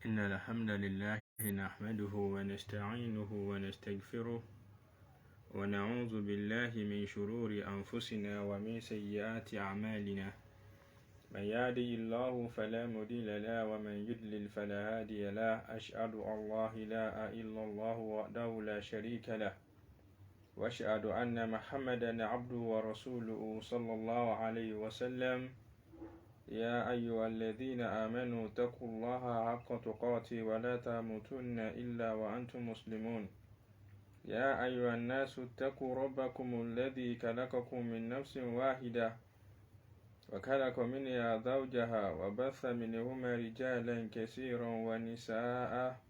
إن الحمد لله نحمده ونستعينه ونستغفره ونعوذ بالله من شرور أنفسنا ومن سيئات أعمالنا من يهده الله فلا مضل له ومن يضلل فلا هادي له أشهد أن لا إله إلا الله وحده لا شريك له وأشهد أن محمدا عبده ورسوله صلى الله عليه وسلم يا أيها الذين آمنوا اتقوا الله حق تقاته ولا تموتن إلا وأنتم مسلمون يا أيها الناس اتقوا ربكم الذي خلقكم من نفس واحدة وخلق منها زوجها وبث منهما رجالا كثيرا ونساء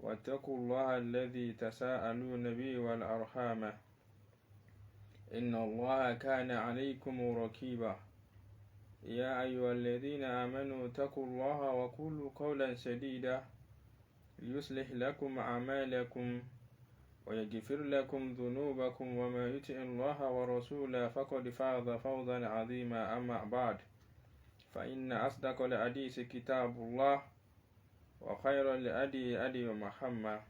واتقوا الله الذي تساءلون به والأرحام إن الله كان عليكم رقيبا يا أيها الذين آمنوا اتقوا الله وقولوا قولا سديدا يصلح لكم أعمالكم ويغفر لكم ذنوبكم وما يطع الله ورسوله فقد فاز فوزا عظيما أما بعد فإن أصدق الحديث كتاب الله وخير الهدي هدي محمد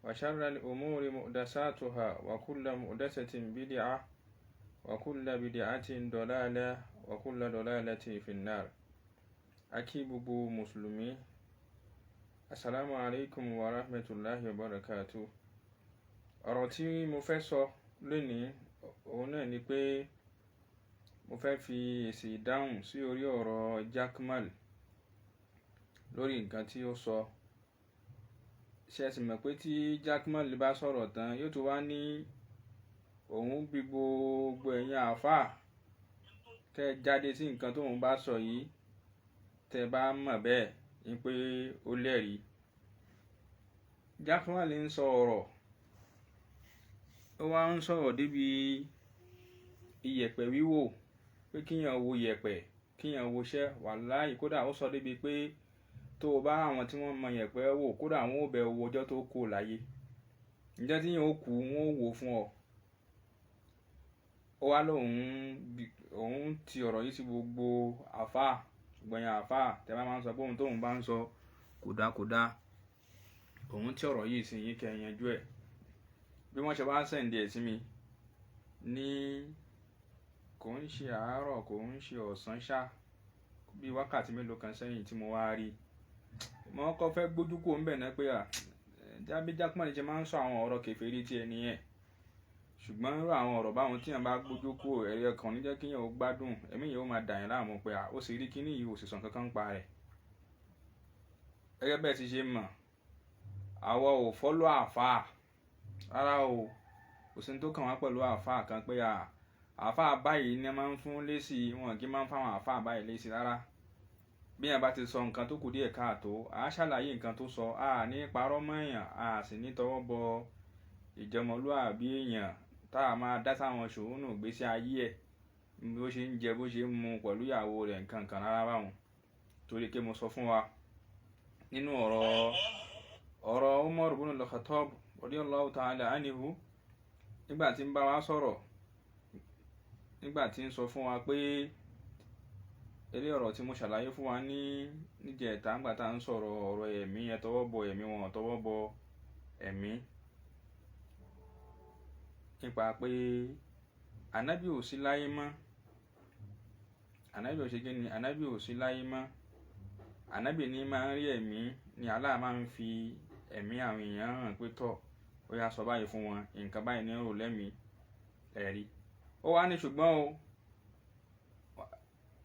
وشر الأمور محدثاتها وكل محدثة بدعة وكل بدعة ضلالة وكل ضلالة في النار أكيد مسلمي السلام عليكم ورحمة الله وبركاته. ọ̀rọ̀ tí mo fẹ́ sọ lónìí òun náà ni pé mo fẹ́ fi èsì ìdáhùn sí orí ọ̀rọ̀ Jaqmal lórí nǹkan tí ó sọ. Ṣé ẹ sì mọ̀ pé tí Jaqmal bá sọ̀rọ̀ tán yóò tún wá ní òun bí gbogbo ẹ̀yin àáfàá tẹ́ jáde sí nǹkan tóun bá sọ yìí tẹ́ bá mọ̀ bẹ́ẹ̀ ni pé ó lẹ́rìí. Jaqmal ń sọ ọ̀rọ̀ ó wá ń sọ̀rọ̀ débi iyẹ̀pẹ̀ wíwò pé kíyàn wo yẹ̀pẹ̀ kíyàn wo iṣẹ́ wàláhì kódà ó sọ débi pé tó o bá àwọn tí wọ́n mọ yẹ̀pẹ̀ wò kódà àwọn ò bẹ owó ọjọ́ tó kù láyé ǹjẹ́ tí yẹn ó kú wọn ó wò fún ọ. Ó wá lóun ti ọ̀rọ̀ yìí sí gbogbo àfáà ṣùgbọ́n yẹn àfáà tẹ́ bá máa ń sọ pé ohun tóun bá ń sọ kódà òun tí ọ̀rọ̀ yìí sì yín kẹ́ yanjú ẹ̀. Bí wọ́n ṣe wá sẹ̀ǹdì ẹ̀ sí mi ní kò ń ṣe àárọ̀ kò ń ṣe ọ̀sán ṣá bí wákàtí mélòó kan sẹ́yìn tí mo wá rí mo kọ́ fẹ́ gbójú kúrò ńbẹ̀ náà pé bí Jaqmal ṣe máa ń sọ àwọn ọ̀rọ̀ kèfèrí tí ẹni yẹn ṣùgbọ́n irú àwọn ọ̀rọ̀ báwọn tí yẹn bá gbójú kúrò ẹ̀rí ọkàn ní jẹ́ kí yẹn ó gbádùn ẹ̀mí yẹn ó máa dà yẹn láàmú pé ó sì rí kíní yìí ò sì sàn kankan pa rẹ̀. Gẹ́gẹ́ bẹ́ẹ̀ ti ṣe mọ̀ àwa ò fọ́lọ́ àfáà rárá o kò sí ní tó kàn wá pẹ̀lú àáfàá kan pé àáfàá báyìí ni a máa ń fún lésì wọn kì í máa ń fáwọn àáfàá báyìí lésì rárá. Bí yẹn bá ti sọ nǹkan tó kù díẹ̀ káàtó a ṣàlàyé nǹkan tó sọ a ní parọ́ mọ́ èèyàn a sì ní tọwọ́ bọ ìjọmọlúàbí èèyàn tá a máa dá sáwọn ṣòwònù gbésí ayé ẹ̀ bí ó ṣe ń jẹ bó ṣe ń mu pẹ̀lú ìyàwó rẹ̀ nǹkan kan rárá báwọn. Torí pé mo sọ fún wa nínú ọ̀rọ̀ Umar ibn al-Khattab radiyallahu ta'ala anhu nígbà tí ń bá wa sọ̀rọ̀ nígbà tí ń sọ fún wa pé eré ọ̀rọ̀ tí mo ṣàlàyé fún wa níjẹ̀ta ńgbà tá ń sọ̀rọ̀ ọ̀rọ̀ ẹ̀mí ẹ tọwọ́ bọ ẹ̀mí wọn tọwọ́ bọ ẹ̀mí nípa pé ànábì ò sí láyé mọ́ ànábì ò ṣe kíni ànábì ò sí láyé mọ́ ànábì ní máa ń rí ẹ̀mí ni Allah máa ń fi ẹ̀mí àwọn èèyàn hàn pé tọ̀ ó yá sọ báyìí fún wọn nǹkan báyìí ní rò lẹ́mìí ẹ̀rí. Ó wá ní ṣùgbọ́n o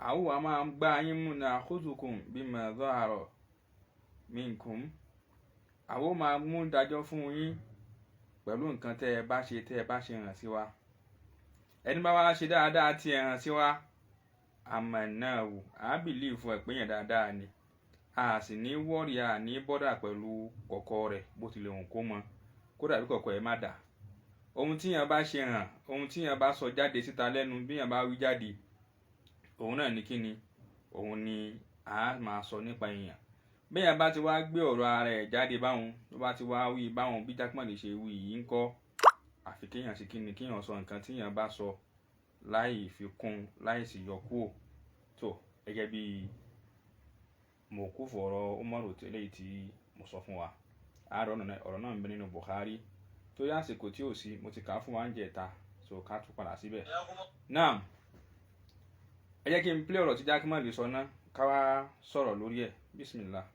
àwùwá máa ń gbá yín mú na khuzukum bima zahara minkum àwọ̀ máa mú dájọ́ fún yín pẹ̀lú nǹkan tẹ́ ẹ bá ṣe hàn sí wa. Ẹni bá wá ṣe dáadáa tí ẹ hàn sí wa àmọ́ náà wò á bìlíìfù ẹ̀ pé yẹn dáadáa ni a sì ní wọ́ọ̀rì a ní bọ́dà pẹ̀lú kọ̀kọ̀ rẹ̀ bó tilẹ̀ hùn kó mọ kódà bí kọ̀kọ̀ ẹ̀ má dà. Ohun tí yẹn bá ṣe hàn ohun tí yẹn bá sọ jáde síta lẹ́nu bí yẹn bá wí jáde òun náà ní kíni òun ni a máa sọ nípa èèyàn. Bí yẹn bá ti wá gbé ọ̀rọ̀ ara ẹ̀ jáde báwọn tó bá ti wá wí báwọn bí Jaqmal ṣe wí yìí ń kọ́ àfi kéèyàn sí kíni kéèyàn sọ nǹkan tí yẹn bá sọ láì fi kún láì sì yọ kúrò tó gẹ́gẹ́ bí mọ̀kúfù ọ̀rọ̀ Umaru tẹ́lẹ̀ tí mo sọ fún wa àárọ̀ ọ̀rọ̀ náà ń bẹ nínú Bukhari tó yá àsìkò tí ò sí mo ti kà á fún wa ń jẹta so ká tún padà síbẹ̀. náà ẹ jẹ́ kí n play ọ̀rọ̀ tí Jaqmal sọ náà ká wá sọ̀rọ̀ lórí ẹ̀ bismillah.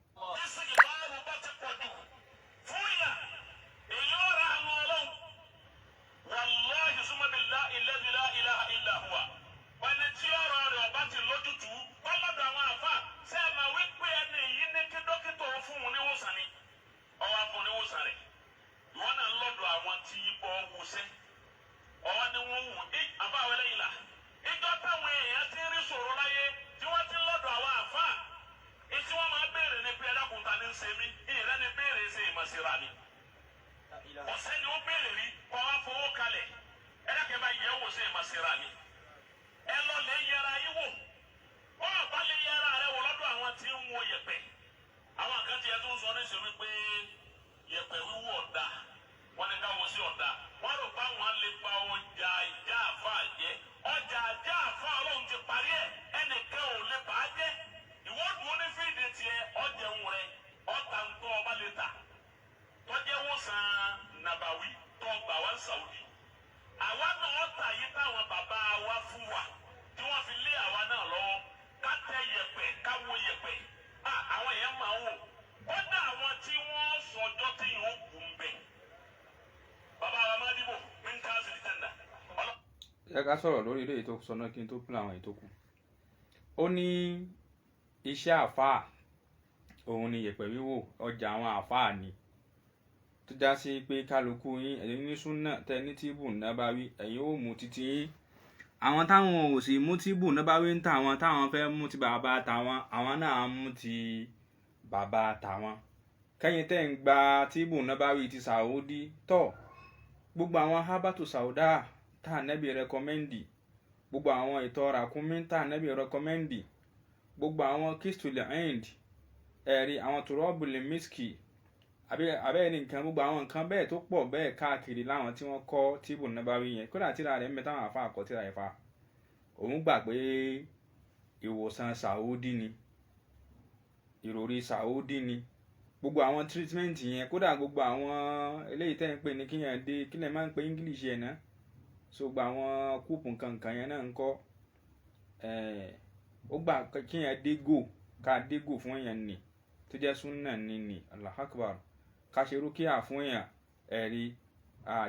ká sọ̀rọ̀ lórí ilé tó sọ náà kí n tó pín àwọn ètò kù. ó ní iṣẹ́ àfáà òun ni yẹ̀pẹ̀ wíwò ọjà àwọn àfáà ni tó já sí pé kálukú yín ẹ̀yin ní súnà tẹ ní tíbù nábàwí ẹ̀yin ó mú títí yín àwọn táwọn ò sì mú tíbù nábàwí ń tàwọn táwọn fẹ́ mú ti bàbá tàwọn àwọn náà mú ti bàbá tàwọn kẹ́yìn tẹ́ ń gba tíbù nábàwí ti Saudi tọ̀ gbogbo àwọn habatu sauda tá nẹ́bí rẹkọmẹ́ndì gbogbo àwọn ìtọ̀ ràkúnmí tá nẹ́bí rẹkọmẹ́ndì gbogbo àwọn kistule end ẹ̀rí àwọn turọ́bùlì miski abẹ́ ní nǹkan gbogbo àwọn nǹkan bẹ́ẹ̀ tó pọ̀ bẹ́ẹ̀ káàkiri láwọn tí wọ́n kọ́ tíbù nábàwí yẹn kódà tíra rẹ̀ ń bẹ táwọn àfa àkọ́ tíra ẹ̀fà òun gbà pé ìwòsàn Saudi ni ìròrí Saudi ni gbogbo àwọn treatment yẹn kódà gbogbo àwọn eléyìí tẹ́ ń pè ní kíyàn dé kílẹ̀ máa ń pe English yẹn náà so gba àwọn kúùpù nǹkan yẹn náà ń kọ́ ó gbà kíyàn dégò ká dégò fún èèyàn nì tó jẹ́ súnà ní Allahu Akbar ká ṣe rúkìá fún èèyàn ẹ̀rí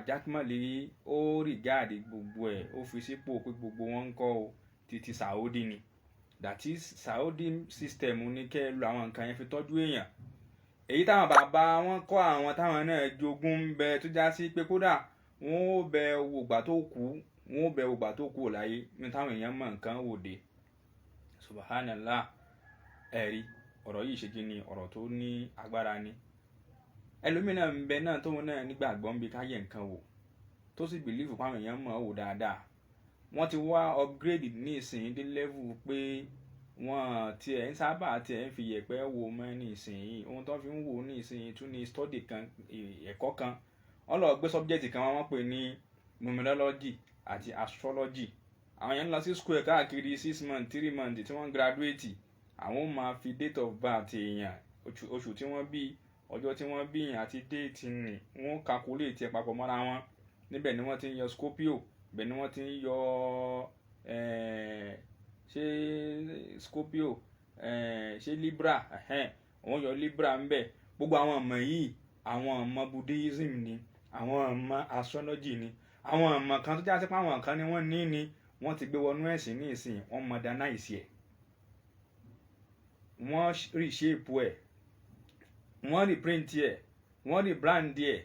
Jaqmal ó rìgáàdì gbogbo ẹ̀ ó fi sípò pé gbogbo wọn ń kọ́ o títí Saudi ni that is Saudi system ní kẹ́ lu àwọn nǹkan yẹn fi tọ́jú èèyàn èyí táwọn bàbá wọn kọ́ àwọn táwọn náà jogún ń bẹ tó já sí pé kódà wọn ó bẹ ògbà tó kú láyé ní táwọn èèyàn mọ̀ nǹkan wòde subhanallah ẹ̀rí ọ̀rọ̀ yìí ṣe kí ni ọ̀rọ̀ tó ní agbára ni ẹlòmíràn ń bẹ náà tóun náà nígbàgbọ́ ń bi káyẹ̀ nǹkan wò tó sì bìlífù fáwọn èèyàn mọ̀ wò dáadáa wọ́n ti wá upgrade ní ìsìn dé level pé wọ́n tiẹ̀ ń sábà tiẹ̀ ń fi yẹ̀pẹ̀ wò mọ́ ní ìsìn ohun tó fi ń wò ní ìsìn tún ní study kan ẹ̀kọ́ kan wọ́n lọ gbé subject kan wọ́n pè ní numerology àti astrology àwọn yẹn ń lọ sí school káàkiri 6 months 3 months tí wọ́n graduate àwọn máa fi date of birth èèyàn oṣù tí wọ́n bí ọjọ́ tí wọ́n bí yàn àti déètì nì wọ́n calculate ẹ̀ papọ̀ mọ́ra wọn níbẹ̀ ni wọ́n ti ń yọ Scorpio ibẹ̀ ni wọ́n ti ń yọ ṣé Scorpio ṣé Libra wọ́n yọ Libra ń bẹ̀ gbogbo àwọn ọmọ yìí àwọn ọmọ Buddhism ni àwọn ọmọ astrology ni àwọn ọmọ kan tó já sí pé àwọn kan ni wọ́n ní wọ́n ti gbé wọnú ẹ̀sìn ní ìsìn wọ́n modernize ẹ̀ wọ́n reshape ẹ̀ wọ́n reprint ẹ̀ wọ́n rebrand ẹ̀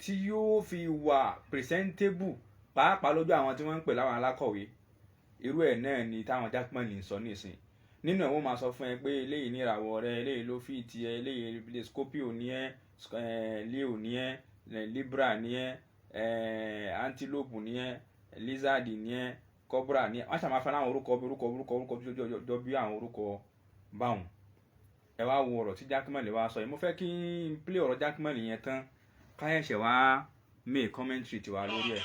tí yóò fi wà presentable pàápàá lójú àwọn tí wọ́n ń pè láwọn alákọ̀wé irú ẹ̀ náà ni táwọn Jaqmal ń sọ nísìn nínú ẹ̀ wọ́n máa sọ fún ẹ pé eléyìí ní ìràwọ̀ rẹ eléyìí ló fi ti ẹ eléyìí Scorpio ní ẹ Leo ní ẹ Libra ní ẹ Antelope ní ẹ Lizard ní ẹ Cobra ní ẹ wọ́n ṣàmà fẹ́ láwọn orúkọ jọ bí àwọn orúkọ báwọn ẹ wá wo ọ̀rọ̀ tí Jaqmal wá sọ yìí mo fẹ́ kí n play ọ̀rọ̀ Jaqmal yẹn tán káyẹ̀ṣẹ̀ wá make commentary tiwa lórí ẹ̀.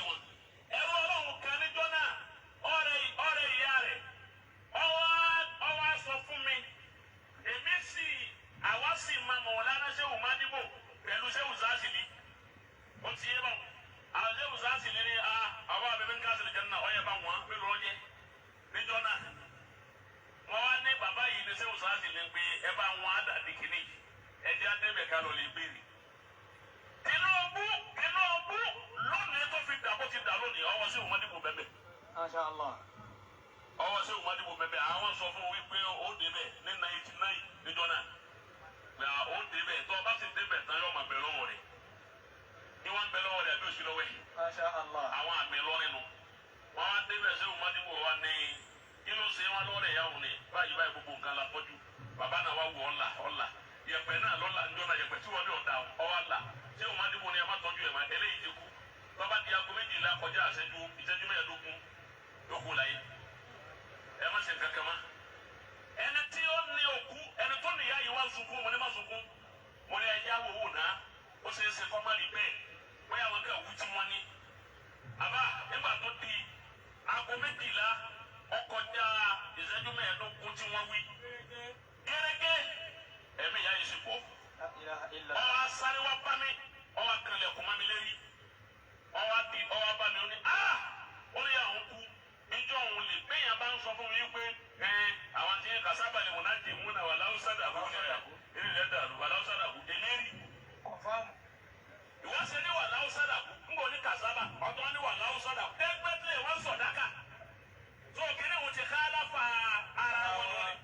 Sí. Lana ṣé o máa dìbò pẹ̀lú ṣé o sáà sì ní o ti yé bá àwọn ṣé o sáà sì ní àwọn abẹ́bẹ́ ń káṣí lẹ́jọ́ náà ọ̀yẹ́ bá wọn pẹ̀lú ọjẹ́ níjọ́ náà wọ́n wá ní bàbá yìí ní ṣé o sáà sì ní pé ẹ bá wọn á dàbí kìíní ẹ̀jẹ̀ adébẹ̀ ká lọ lè béèrè. Tinubu lónìí tó fi dàbò ti dà lónìí ọwọ́ ṣé o máa dìbò bẹ́ẹ̀ Masha Allah. ọwọ́ ṣé o máa dìbò bẹ́ẹ̀ àwọn sọ fún wípé ó débẹ̀ ní 99 níjọ́ náà ó débẹ̀ tó o bá ti débẹ̀ tán yóò máa bẹ̀ lọ́wọ́ rẹ̀ ní wọ́n ń bẹ lọ́wọ́ rẹ̀ àbí òsì lọ́wọ́ yìí Masha Allah. àwọn àmì lọ́rin nu wọ́n á débẹ̀ ṣé o máa dìbò wa ní inú ṣe wọn lọ́rẹ̀ yà wọ́n ní báyìí gbogbo nǹkan la fọ́jú bàbá náà wá wù ọ̀la yẹ̀pẹ̀ náà lọ́la ń jọ́nà yẹ̀pẹ̀ tí wọ́n ní ọ̀dà ọ̀la ṣé o máa dìbò ní ẹ má tọ́jú ẹ̀ má eléyìí ti kú tọ́ba di aago 12 kọjá ìṣẹ́jú 15 yókù láyé ẹ má ṣe kankan má ẹni tí ó ní òkú ẹni tó níyà yìí wá sunkún mo ní má sunkún mo ní ẹyà wòwò náà ó ṣe é ṣe kọ́ má rí bẹ́ẹ̀ bóyá wọn kẹ́ òwú tí wọ́n ní àbá nígbà tó di aago 12 ọkọjá ìṣẹ́jú 15 tí wọ́n wí gẹ́gẹ́ ẹ̀mí ìyá yìí sì pọ̀ ọwọ́ sáré wá bá mi ọwọ́ kanlẹ̀ kò má mi lérí ọwọ́ bá mi ó ní ó ní àwọn kú níjọ́ òun lè gbẹ̀yàn bá ń sọ fún mi pé àwọn tí kàsábà lè wọ́n náà dì mú náà wà láwùsádà kú ní ẹ̀rí rẹ̀ dàrú wà láwùsádà kú eléyìí. ìwọ́n ṣe ní wà láwùsádà kú ń bọ̀ ní kàsábà ọ̀tọ́ ní wà láwùsádà kú ẹgbẹ́ tí wọ́n sọ̀dáka tó kíní òun ti ká láfa ara wọn lórí.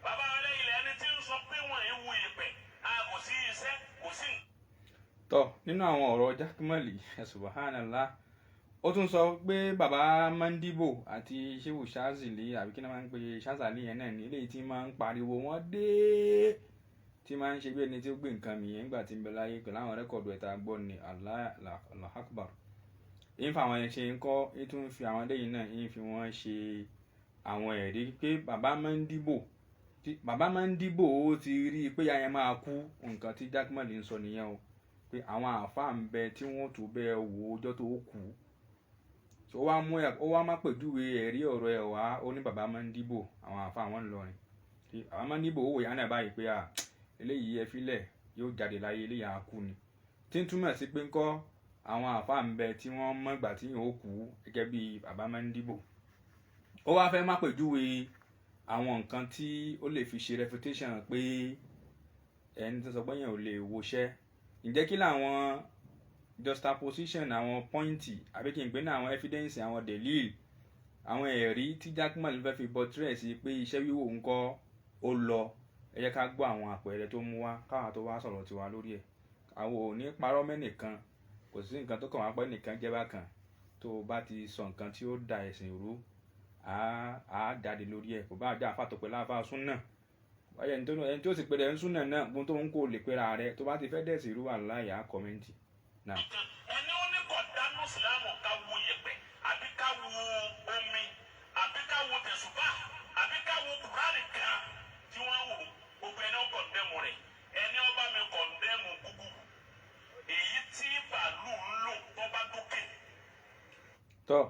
bàbá wọlé ilẹ̀ ẹni tí ń sọ pé wọ́n ń wu ìpẹ́ kò sí iṣẹ́ kò sí. tọ́ nínú àwọn ọ̀rọ̀ Jaqmal subhanallah ó tún sọ pé bàbá Mandibo àti Shehu Shazili àbí kí ni wọ́n máa ń pe Shazali yẹn náà ní eléyìí tí máa ń pariwo wọ́n dé tí máa ń ṣe bí ẹni tí ó gbé nǹkan mìíràn nígbà tí ń bẹ láyé pẹ̀lú àwọn rẹ́kọ̀dù ẹ̀ta gbọ́ ní Allahu Akbar yìí ń fa àwọn ẹ̀ṣẹ̀ ń kọ́ yìí tún fi àwọn lẹ́yìn náà yìí fi wọ́n ṣe àwọn ẹ̀rí pé bàbá Mandibo ó ti rí i pé yáyẹn máa kú nǹkan tí Jaqmal ń sọ nìyẹn o pé àwọn àáfàá ń bẹ tí wọ́n tó bẹ́ẹ̀ wò ọjọ́ tó kù ó wá má pèjúwe ẹ̀rí ọ̀rọ̀ ẹ̀ wá ó ní bàbá Mandibo àwọn àáfàá wọn ńlọrin bàbá Mandibo ó wò yá náà báyìí pé eléyìí ẹ filẹ̀ yóò jáde láyé eléyìí á kú ni tí ń túmọ̀ sí pé ńkọ́ àwọn àáfàá ń bẹ tí wọ́n mọ̀ ìgbà tí yóò kú gẹ́gẹ́ bí bàbá Mandibo ó wá fẹ́ má pèjúwe àwọn nǹkan tí ó lè fi ṣe refutation pé ẹni tó sọ pé yẹn ò lè woṣẹ́ ǹjẹ́ kí làwọn juxtaposition àwọn pọ́ìntì àbí kí n pè ní àwọn evidence àwọn delil àwọn ẹ̀rí tí Jaqmal fẹ́ fi buttress sí pé iṣẹ́ wíwò ńkọ́ ó lọ ẹ jẹ́ ká gbọ́ àwọn àpẹẹrẹ tó mú wá káwọn tó wá sọ̀rọ̀ tiwa lórí ẹ̀ àwọn ò ní parọ́ mẹ́nìkan kò sí nǹkan tó kàn wá pẹ́ nìkan jẹ́ bákan tó bá ti sọ nǹkan tí ó da ẹ̀sìn rú á jáde lórí ẹ̀ kò bá dá àfàtọ̀ pẹ̀lú àfà súnà ẹni tí ó sì pèrè ń súnà náà gbọ́n tó ń kó lè pera rẹ̀ tó bá ti fẹ́ dẹ̀sìn rú wà láyà kọ́mẹ́ǹtì náà. ẹni ó ní kò dánú sílámù ká wo yẹ̀pẹ̀ àbí ká wo omi àbí ká wo tẹ̀sùbá àbí ká wo kúránì kan tí wọ́n wò gbogbo ẹni ó kọ̀ndẹ́mù rẹ̀ ẹni ó bá mi kọ̀ndẹ́mù gúgú èyí tí bàálù ń lò tó bá dókè. tọ́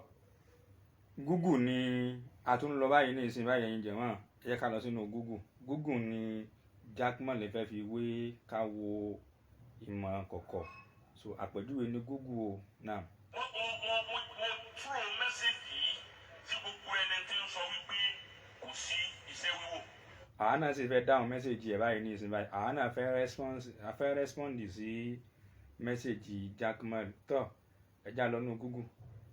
Google ni a tún lọ báyìí ní ìsìn báyìí ẹ̀yin jẹ̀mọ́ ẹ jẹ́ ká lọ sínú Google ni Jaqmal fẹ́ fi wé ká wo ìmọ̀ kọ̀kọ̀ so àpèjúwe ní Google o náà. mo túrò mẹ́sẹ̀gì yìí tí gbogbo ẹni tí ń sọ wípé kò sí iṣẹ́ wíwò. àwa náà sì fẹ́ dáhùn mẹ́sẹ̀gì ẹ̀ báyìí ní ìsìn báyìí àwa náà fẹ́ rẹ́spọ́ǹdì sí mẹ́sẹ̀gì Jaqmal tọ́ ẹ já lọ nínú Google.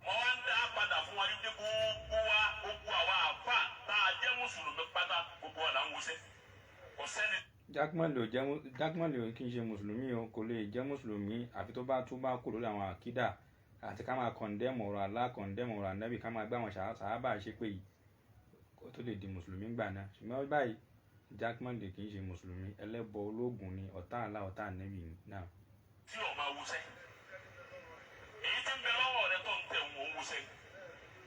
mo wá ń dá padà fún wa wípé gbogbo àwa àfà tá a jẹ́ mùsùlùmí pátá gbogbo wa là ń wọṣẹ́ kò sẹ́ni. Jaqmal ò kí n ṣe mùsùlùmí o kò lè jẹ́ mùsùlùmí àfi tó bá tún bá kú lórí àwọn àkídà àti ká máa kọ̀ndẹ́mù ọ̀rọ̀ Allah kọ̀ndẹ́mù ọ̀rọ̀ ànábì ká máa gbá àwọn sàhábà ṣe pé yìí kó tó lè di mùsùlùmí gbà náà ṣùgbọ́n báyìí Jaqmal kì í ṣe mùsùlùmí ẹlẹ́bọ ológun ni ọ̀tá Allah ọ̀tá ànábì náà. tí o máa wọṣẹ́ èyí tí ń bẹ lọ́wọ́ rẹ tó ń tẹ̀ wọ́n wọṣẹ́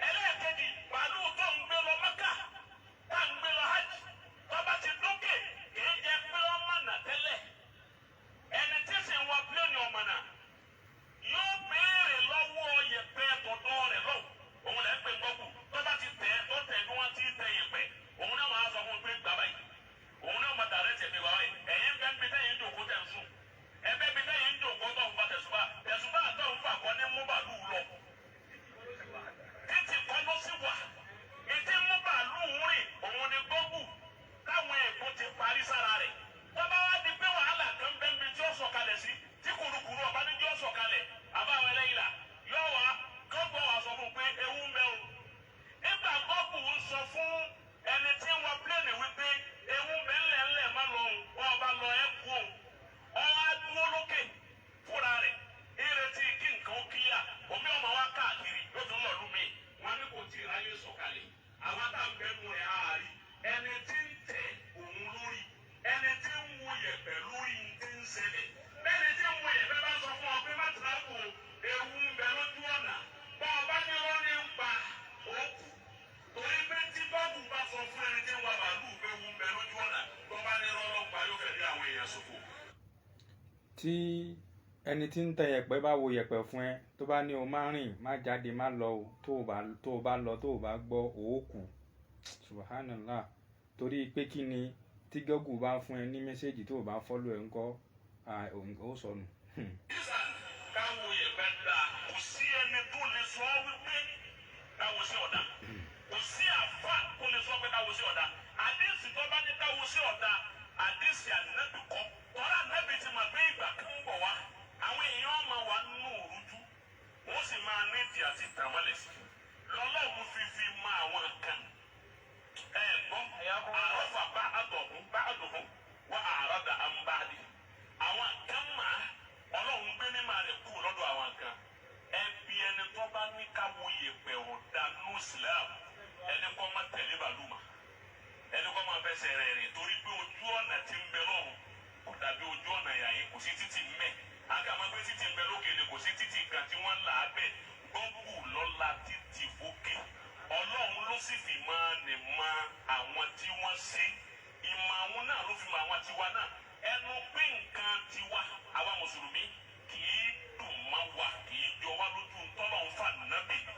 ẹlẹ́ẹ̀kejì bàálù tó ń gbé lọ Mẹ́kà tá ń gbé lọ hajj tó bá ti dókè kì í jẹ́ pé ọmọ nà tẹ́lẹ̀ ẹni tí sì ń wọ pílẹ̀nì ọmọ náà yóò béèrè lọ́wọ́ yẹ̀pẹ̀ tọ̀dọ̀ rẹ̀ lọ́wọ́ òun lẹ́ ń pè gbọ́kù tó bá ti tẹ̀ tó tẹ̀ bí wọ́n ti tẹ̀ yẹ̀pẹ̀ òun náà máa sọ fún un pé gbà báyìí òun náà máa dàrẹ́ tẹ̀ pé bàbá yìí ẹ̀yìn bẹ́ẹ̀ ń bí tẹ́yìn dòkó ṣòfò. tí ẹni tí ń tẹ yẹ̀pẹ̀ bá wo yẹ̀pẹ̀ fún ẹ tó bá ní o má rìn má jáde má lọ o tó o bá lọ tó o bá gbọ́ òókù subhanallah torí pé kí ni tí gọ́gù bá fún ẹ ní mẹ́sẹ́jì tó o bá fọ́lù ẹ̀ ńkọ́ ó sọnù. káwo yẹ̀pẹ̀ dà kò sí ẹni tó lè sọ wípé káwo sí ọ̀dà kò sí àfà tó lè sọ pé káwo sí ọ̀dà àdéhùn tó bá ní káwo sí ọ̀dà àdéhùn ànábì kọ́ tọ́lá ànábì ti mọ̀ pé ìgbà kan ń bọ̀ wá àwọn èèyàn máa wà nínú òrújú wọ́n sì máa ní ìdí àti ìtàmọ́lẹ̀ sí lọ́lọ́run fífi mọ àwọn kan gbọ́n àrọ́fà bá àdọ̀hún wọ́n àrọ́dà àmbáàdì àwọn kan máa ọlọ́run gbé ní máa rẹ̀ kú lọ́dọ̀ àwọn kan ẹbí ẹni tó bá ní káwo yẹ̀pẹ̀ ọ̀dà ní Islam ẹni kọ́ máa tẹ̀lé bàlúmà ẹni kọ́ máa fẹsẹ̀ rẹ̀ rìn torí pé ojú ọ̀nà tí ń bẹ lọ́run kò dàbí ojú ọ̀nà yàyín kò sí títì mẹ́ àgàmọ́ pé títì ń bẹ lókè ni kò sí títì kan tí wọ́n là á bẹ̀ gbọ́ngù lọ́la títì fókè ọlọ́run ló sì fi máa nì mọ àwọn tí wọ́n ṣe ìmọ̀ àwọn náà ló fi mọ àwọn tiwa náà ẹnu pé nǹkan tiwa àwa mùsùlùmí kì í dùn má wa kì í jọ wá lójú tọ́lọ́run fà nábì bí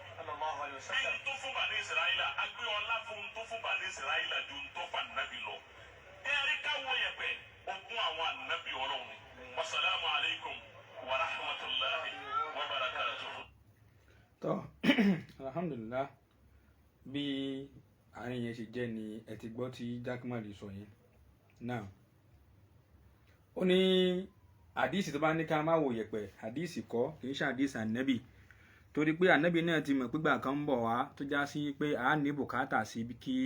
tó fún bàní Ísírẹ́lì agbé ọlá fún tó fún bàní Ísírẹ́lì ju tó fà nábì lọ ẹ̀rí káwọ́ yẹpẹ̀ ogún àwọn ànábì ọlọ́run wasalaamu alaykum wa rahmatulahi wa barakatuhu. tó alhamdulillah bí àárín yẹn ṣe jẹ́ ni ẹ ti gbọ́ tí Jaqmal sọ yẹn náà ó ní àdíìsì tó bá ní ká má wo yẹ̀pẹ̀ àdíìsì kọ́ kì í ṣe àdíìsì ànábì torí pé ànábì náà ti mọ̀ pígbà kan ń bọ̀ wá tó já sí pé a ní bùkátà sí kí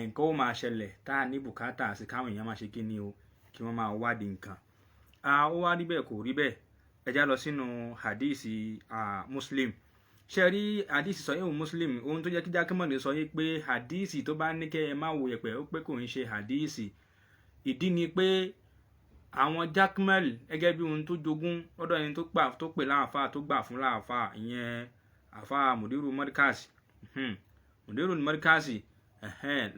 nǹkan ó máa ṣẹlẹ̀ tá a ní bùkátà sí káwọn èèyàn máa ṣe kí ni o kí wọ́n máa wádìí nǹkan ó wá rí bẹ́ẹ̀ kò rí bẹ́ẹ̀ ẹ já lọ sínú àdíìsì Muslim ṣe rí àdíìsì Sahih Muslim ohun tó jẹ́ kí Jaqmal sọ yìí pé àdíìsì tó bá ní kẹ́ ẹ má wo yẹ̀pẹ̀ ó pé kò ń ṣe àdíìsì ìdí ni pé àwọn Jaqmal gẹ́gẹ́ bí ohun tó jogún lọ́dọ̀ ẹni tó pè láàfà tó gbà fún láàfà ìyẹn àfà mùdírù mọ́ríkàsì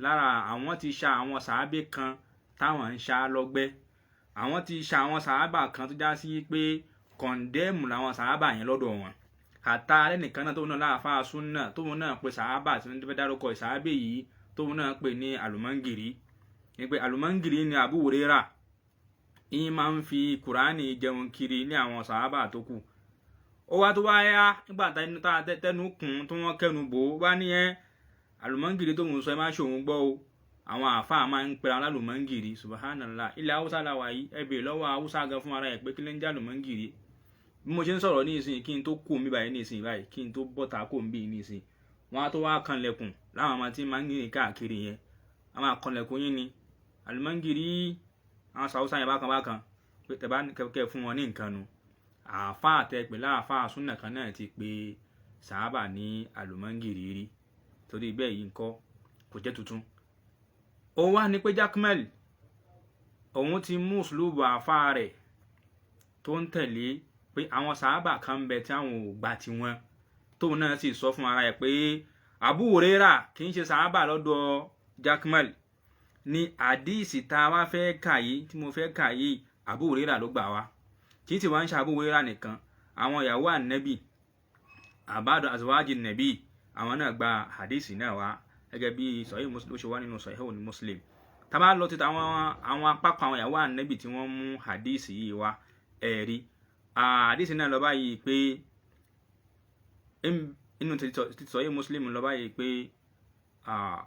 lára àwọn ti ṣa àwọn sàábé kan táwọn ń ṣá lọ́gbẹ́ àwọn ti ṣa àwọn sàábà kan tó já sí pé kọ̀ǹdẹ́mù làwọn sàábà yẹn lọ́dọ̀ wọn àtà lẹ́nìkan náà tóun náà láàfà súnà tóun náà pe sàábà tí wọ́n fẹ́ dárúkọ ìsàábé yìí tóun náà pè ní àlùmọ́ngìrì ní pé àlùmọ́ngìrì ni Abu Hurairah ìyẹn máa ń fi kùránì jẹun kiri ní àwọn sàábà tó kù ó wá tó wá yá nígbà tẹnu kùn tó wọ́n kẹnu bò ó wá ní àlùmọ́ngìrì tó ń sọ ẹ má ṣòun gbọ́ o àwọn àáfàá máa ń pera lálùmọ́ngìrì subhanallah ilẹ̀ haúsá làwà yìí ẹ bèèrè lọ́wọ́ haúsá gan fún ara ẹ̀ pé kí ló ń jẹ́ àlùmọ́ngìrì bí mo ṣe ń sọ̀rọ̀ ní ìsìn kí n tó kó mi báyìí ní ìsìn báyìí kí n tó bọ́ta kó mi bí ní ìsìn wọ́n á tó wá kanlẹ̀kùn láwọn ọmọ tí máa ń rìn káàkiri yẹn a máa kanlẹ̀kùn yín ni àlùmọ́ngìrì àwọn sàwùsá yẹn bákan pé tẹ bá kẹ́kẹ́ fún wọn ní nǹkan nu àáfàá tẹ pé láàfàá súnà kan náà ti pé sàábà ní àlùmọ́ngìrì rí torí bẹ́ẹ̀ yìí ńkọ́ kò jẹ́ tuntun ó wá ní pé Jaqmal òun ti mú uslubu àáfàá rẹ̀ tó ń tẹ̀lé pé àwọn sàábà kan ń bẹ tí àwọn ò gbà tiwọn tóun náà sì sọ fún ara ẹ̀ pé Abu Hurairah kì í ṣe sàábà lọ́dọ̀ Jaqmal ní àdíìsì tá a wá fẹ́ kà yìí tí mo fẹ́ kà yìí Abu Hurairah ló gbà wá kì í ti wá ń ṣe Abu Hurairah nìkan àwọn ìyàwó ànẹ́bì àbádọ azwaji nẹ́bì àwọn náà gba àdíìsì náà wá gẹ́gẹ́ bí Sahih Muslim ó ṣe wá nínú Sahih Muslim tá a bá lọ ti àwọn apákan àwọn ìyàwó ànẹ́bì tí wọ́n mú àdíìsì yìí wá ẹ̀rí àdíìsì náà lọ báyìí pé inú ti Sahih Muslim lọ báyìí pé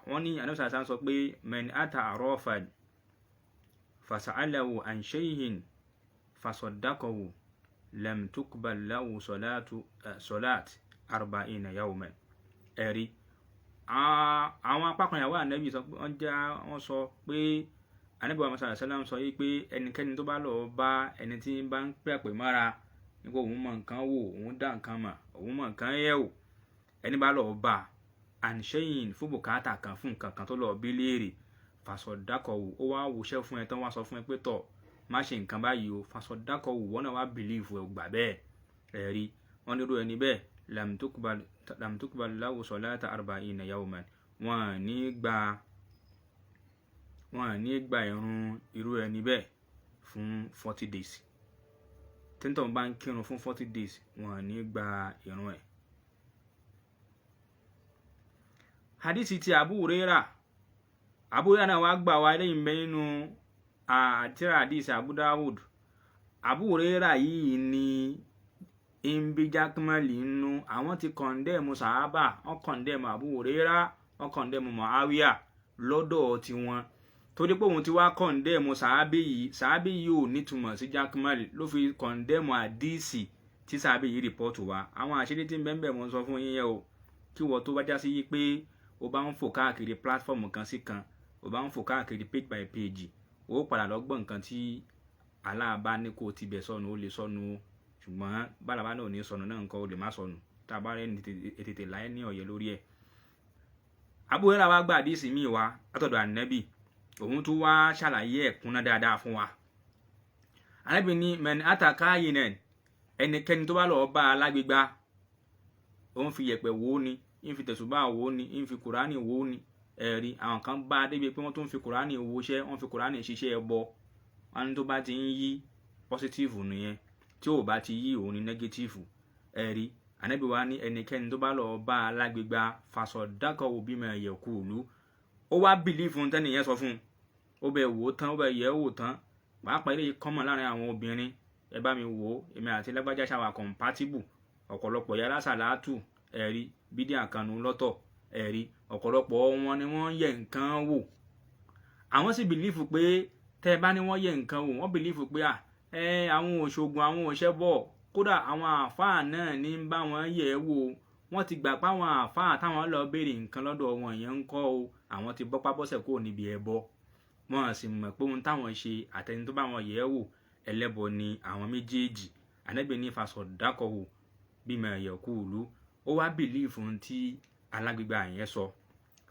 wọ́n ní Ànábì sallallahu alaihi wasallam sọ pé man ata arafan fasa'alahu an shay'in fasaddaqahu lam tuqbal lahu salat 40 yawman ẹ̀rí àwọn apákan ìyàwó Ànábì wọ́n sọ pé Ànábì sallallahu alaihi wasallam sọ yìí pé ẹnikẹ́ni tó bá lọ bá ẹni tí bá ń pèpè mára nípa òun mọ nǹkan wò òun dá nǹkan mọ̀ òun mọ nǹkan yẹ̀ wò ẹni bá lọ bá àǹṣẹ́yìn fún bùkátà kan fún nǹkan kan tó lọ bí léèrè fasọ̀dákọ̀wò ó wá wòṣẹ́ fún ẹ tán wá sọ fún ẹ pé tọ̀ má ṣe nǹkan báyìí o fasọ̀dákọ̀wò wọ́n náà wá bìlíìfù ẹ̀ gbà bẹ́ẹ̀ ẹ̀rí wọ́n nírú ẹni bẹ́ẹ̀ lam tuqbal lahu salata 40 yawman wọ́n ní gba ìrun irú ẹni bẹ́ẹ̀ fún 40 days tẹ́ntàn bá ń kírun fún 40 days wọn ní gba ìrun ẹ̀. hadisi ti Abu Hurairah náà wá gbà wá lẹ́yìn bẹ́ nínú àtìrà hadisi Abu Dawud. Abu Hurairah yìí ni ń bí Jaqmal nínú àwọn ti kọ̀ndẹ́mù sàhábà, wọ́n kọ̀ndẹ́mù Abu Hurairah, wọ́n kọ̀ndẹ́mù Muawiya lọ́dọ̀ tiwọn torí pé òun ti wá kọ̀ndẹ́mù sàhábì yìí ò nítumọ̀ sí Jaqmal ló fi kọ̀ndẹ́mù àdíìsì tí sàhábì yìí rìpọ́ọ̀tù wá. àwọn àṣírí tí ń bẹ ń bẹ mọ́ sọ fún yín yẹn o, kí wọ́n tó bá já sí yí pé o bá ń fò káàkiri platform kan sí kan, o bá ń fò káàkiri page by page, o padà lọ gbọ́ nǹkan tí aláàbá ní kó ti bẹ̀ sọnù ó lè sọnù o, ṣùgbọ́n bálàbá náà ò ní sọnù náà nǹkan ó lè má sọnù tá a bá rẹ̀ ètètè láyé ní ọ̀yẹ́ lórí ẹ̀. Abu Hurairah wá gba àdíìsì míì wá látọ̀dọ̀ Ànábì, òun tún wá ṣàlàyé ẹ̀kúnná dáadáa fún wa. Ànábì ní man ata kayinan, ẹnikẹ́ni tó bá lọ bá alágbègbà, òun fi yẹ̀pẹ̀ wò ó ni, ń fi tẹ̀sùbá wò ó ni, ń fi kùránì wò ó ni. ẹ̀rí àwọn kan bá débi pé wọ́n tún fi kùránì wòṣẹ́, wọ́n fi kùránì ṣiṣẹ́ ẹbọ. wọn ní tó bá ti ń yí pọ́sítífù nìyẹn, tí ò bá ti yí òun ní nẹ́gẹ́tífù. ẹ̀rí Ànábì wa ní ẹnikẹ́ni tó bá lọ bá alágbègbà fasọ̀dákọ̀ bima yaqulu, ó wá bìlífù tẹ́nìyẹn sọ fún un, ó bẹ̀ wò ó tán, ó bẹ̀ yẹ̀ wò tán. pàápàá ilé kọ́mọ̀ láàrin àwọn obìnrin, ẹ bá mi wò ó, èmi àti lágbájá ṣàwà compatible. ọ̀pọ̀lọpọ̀ yàrá sàlátù, ẹ̀rí bídíà kanu lọ́tọ̀, ẹ̀rí ọ̀pọ̀lọpọ̀ wọn ni wọ́n yẹ̀ nǹkan wò. àwọn sì bìlífù pé tẹ́ ẹ bá ní wọ́n yẹ̀ nǹkan wò, wọ́n bìlífù pé àwọn òṣogùn, àwọn òṣẹ́bọ̀, kódà àwọn àáfàá náà ní ń bá wọn yẹ̀ wò. wọ́n ti gbà pé àwọn àáfàá táwọn lọ béèrè nǹkan lọ́dọ̀ wọn yẹn ń kọ́ o, àwọn ti bọ́pá bọ́sẹ̀ kúrò níbi ẹbọ. wọ́n sì mọ̀ pé ohun táwọn ṣe àtẹni tó bá wọn yẹ̀ wò ẹlẹ́bọ ni àwọn méjèèjì. Ànábì ní fasọ̀dákọ̀ bima yaqulu, ó wá bìlífù tí alágbègbà yẹn sọ.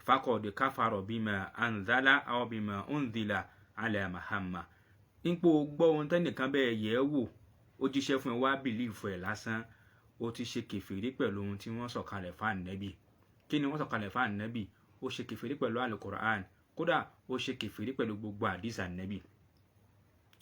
fakọ̀dé káfàrọ̀ bima anzala aw bima unzila ala Muhammad. nípò gbọ́ ohun tẹ́nìkan bẹ́ẹ̀ yẹ̀ wò, ó jíṣẹ́ fún ẹ wá bìlífù ẹ̀ lásán, ó ti ṣe kèfèrí pẹ̀lú ohun tí wọ́n sọ̀kalẹ̀ fún Ànábì. kí ni wọ́n sọ̀kalẹ̀ fún Ànábì? ó ṣe kèfèrí pẹ̀lú Al-Qur'an, kódà ó ṣe kèfèrí pẹ̀lú gbogbo àdìsí Ànábì.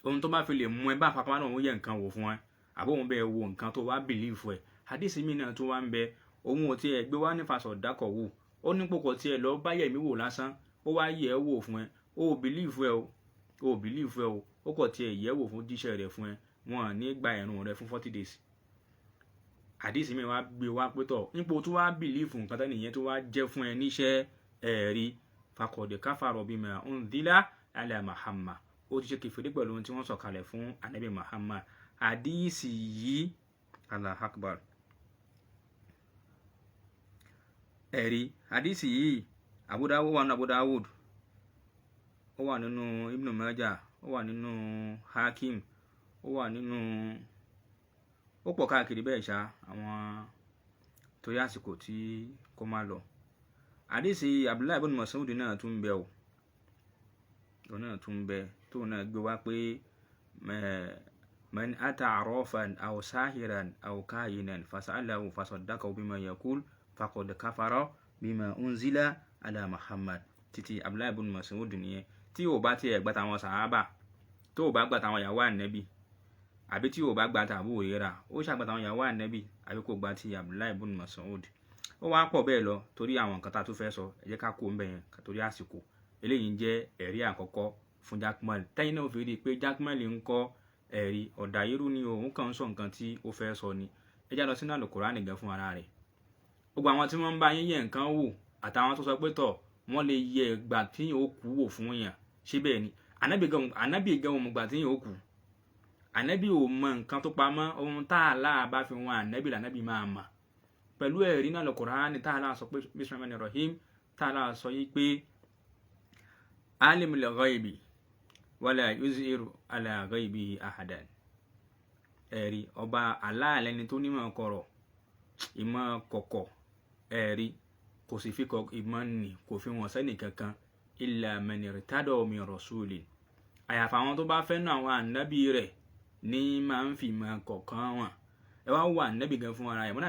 ohun tó bá fi lè mú ẹ bá àpapọ̀ náà ó yẹ nǹkan wò fún ẹ, àbó òun bẹ́ẹ̀ wo nǹkan tó wá bìlífù ẹ̀. àdìsí mi náà tó wá ń bẹ, òun ò tiẹ̀ gbé wá ní fasọ̀dákọ̀ wò, ó ní pòkò tiẹ̀ lọ bá yẹ̀mí wò lásán, ó wá yẹ̀ ẹ́ wò fún ẹ, ó bìlífù ẹ o, ó kọ̀ tiẹ̀ yẹ̀ wò fún jíṣẹ́ rẹ̀ fún ẹ, wọn ò ní gba ìrun rẹ fún 40 days. àdìsí mi wá gbé wá pé tọ̀ nípò tó wá bìlífù nǹkan tẹ́nìyẹn tó wá jẹ́ fún ẹ níṣẹ́, ẹ̀rí fakọ̀dé káfàrọ̀ bima unzila ala Muhammad, ó ti ṣe kèfèrí pẹ̀lú ohun tí wọ́n sọ̀kalẹ̀ fún Ànábì Muhammad. àdìsí yìí, Allahu Akbar, ẹ̀rí àdìsí yìí Abu Dawud, ó wà nínú Ibn Majah, ó wà nínú Hakim, ó wà nínú, ó pọ̀ káàkiri bẹ́ẹ̀ ṣá, àwọn torí àsìkò tí kò máa lọ. àdìsí Abdullahi ibn Mas'ud náà tún bẹ o, òun náà tún bẹ tó náà gbé wá pé man ata arafan aw sahiran aw kahinan fasa'alahu fasaddaqahu bima yaqul faqad kafara bima unzila ala Muhammad. títí Abdullahi ibn Mas'ud nìyẹn. tí ò bá tiẹ̀ gbà tàwọn sàhábà, tó ò bá gbà tàwọn ìyàwó Ànábì, àbí tí ò bá gbà tàbí Hurairah, ó ṣàgbà tàwọn ìyàwó Ànábì, àbí kò gbà ti Abdullahi ibn Mas'ud. ó wá pọ̀ bẹ́ẹ̀ lọ torí àwọn nǹkan tá a tún fẹ́ sọ, ẹ jẹ́ ká kó ń bẹ̀ yẹn torí àsìkò. eléyìí ń jẹ́ ẹ̀rí àkọ́kọ́ fún Jaqmal. tẹ́yìn náà fi rí i pé Jaqmal ń kọ́ ẹ̀rí ọ̀dà irú ni òun kàn ń sọ nǹkan tí ó fẹ́ sọ ni. ẹ já lọ sínú Al-Qur'ani gan fún ara rẹ̀. gbogbo àwọn tí wọ́n ń bá yín yẹ̀ nǹkan wò, àtàwọn tó sọ pé tọ̀ wọ́n lè yẹ ìgbà tí yóò kú wò fún yàn, ṣé bẹ́ẹ̀ ni? Ànábì gan òun ìgbà tí yóò kú. Ànábì ò mọ nǹkan tó pamọ́, ohun tá Allah bá fi wọn Ànábì lànábì máa mọ̀. pẹ̀lú ẹ̀rí náà Al-Qur'ani tá Allah sọ pé bismillahir rahim, tá Allah sọ yí pé alimul ghaibi wala yuzhiru ala ghaibihi ahadan. ẹ̀rí ọba Allah lẹni tó nímọ̀ kọ̀rọ̀, ìmọ̀ kọ̀kọ̀, ẹ̀rí kò sì fi ìmọ̀ nì kò fi wọn sẹ́nì kankan illa man irtada min rasulin, àyàfà àwọn tó bá fẹ́ náà àwọn ànábì rẹ̀ ní máa ń fi ìmọ̀ kọ̀ọ̀kan wọn. ẹ wá wà ànábì gan fún ara ẹ̀, mọ́nà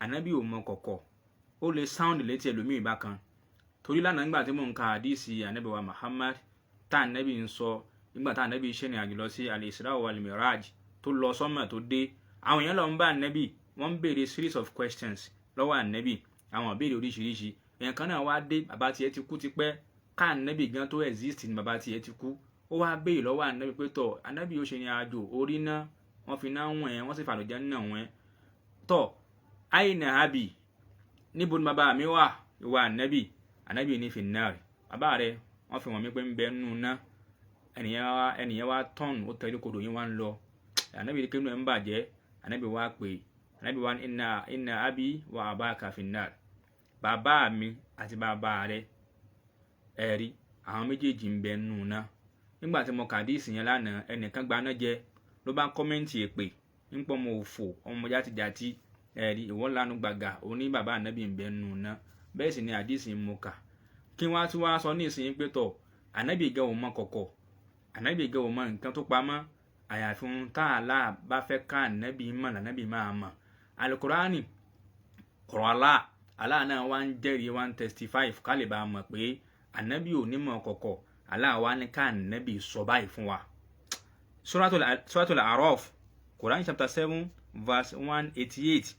ànábì ò mọ kọ̀kọ̀, ó lè sound létí ẹlòmíì bákan. torí lánàá nígbà tí mò ń ka àdísì ànábì wa Muhammad tá ànábì ń sọ nígbà tá ànábì ṣe ní àjò lọ sí al-Isra wal Miraj tó lọ sọ́mọ̀ tó dé àwọn èèyàn lọ ń bá ànábì wọ́n ń béèrè series of questions lọ́wọ́ ànábì àwọn ìbéèrè oríṣiríṣi èèyàn kan náà wá dé bàbá tiẹ̀ ti kú tipẹ́ ká ànábì gan tó exist ní bàbá tiẹ̀ ti kú ó wá béèrè lọ́wọ́ ànábì pé tọ̀ ànábì ó ṣe ní àjò orí náà wọ́n fi náà wọ̀n ẹ́ wọ́n sì fàlùjẹ́ náà wọ̀n ẹ́ tọ̀ àyìnà àbí níbo ni bàbá mi wà ìwà ànábì ní fìnnárì bàbá rẹ̀ wọ́n fi wọ̀n mi pé ń bẹ nínú náà ẹnìyẹn wá tọ́ọ̀nù ó tẹ̀lé kodò yín wá ń lọ ànábì ní kínú ẹ̀ ń bàjẹ́ ànábì wá pè ànábì wá inna abi wa abaka finnar bàbá mi àti bàbá rẹ̀ ẹ̀rí àwọn méjèèjì ń bẹ nínú náà nígbà tí mo kàdíìsì yẹn lánàá ẹnìkan gbaná jẹ ló bá kọ́mẹ́ǹtì èpè ń pọ́ ọmọ òfò ọmọ játijàti ẹ̀rí ìwọ́n lanu gbàgà òní bàbá ànábì ń bẹ nínú náà bẹ́ẹ̀ sì ni àdíìsì ń mú kà kí wọ́n á tún wá sọ ní ìsìn pé tọ̀ ànábì gan ò mọ kọ̀kọ̀ ànábì gan ò mọ nǹkan tó pamọ́ àyàfi ohun tá àlá bá fẹ́ ká ànábì mọ̀ lànábì máa mọ̀ alukurani ọ̀rọ̀ àlá náà wá ń jẹ́rìí wá ń testify ká lè bá a mọ̀ pé ànábì ò ní mọ̀ kọ̀kọ̀ àlá wa ní ká ànábì sọ báyìí fún wa. Suratul A'raf Quran chapter 7 verse 188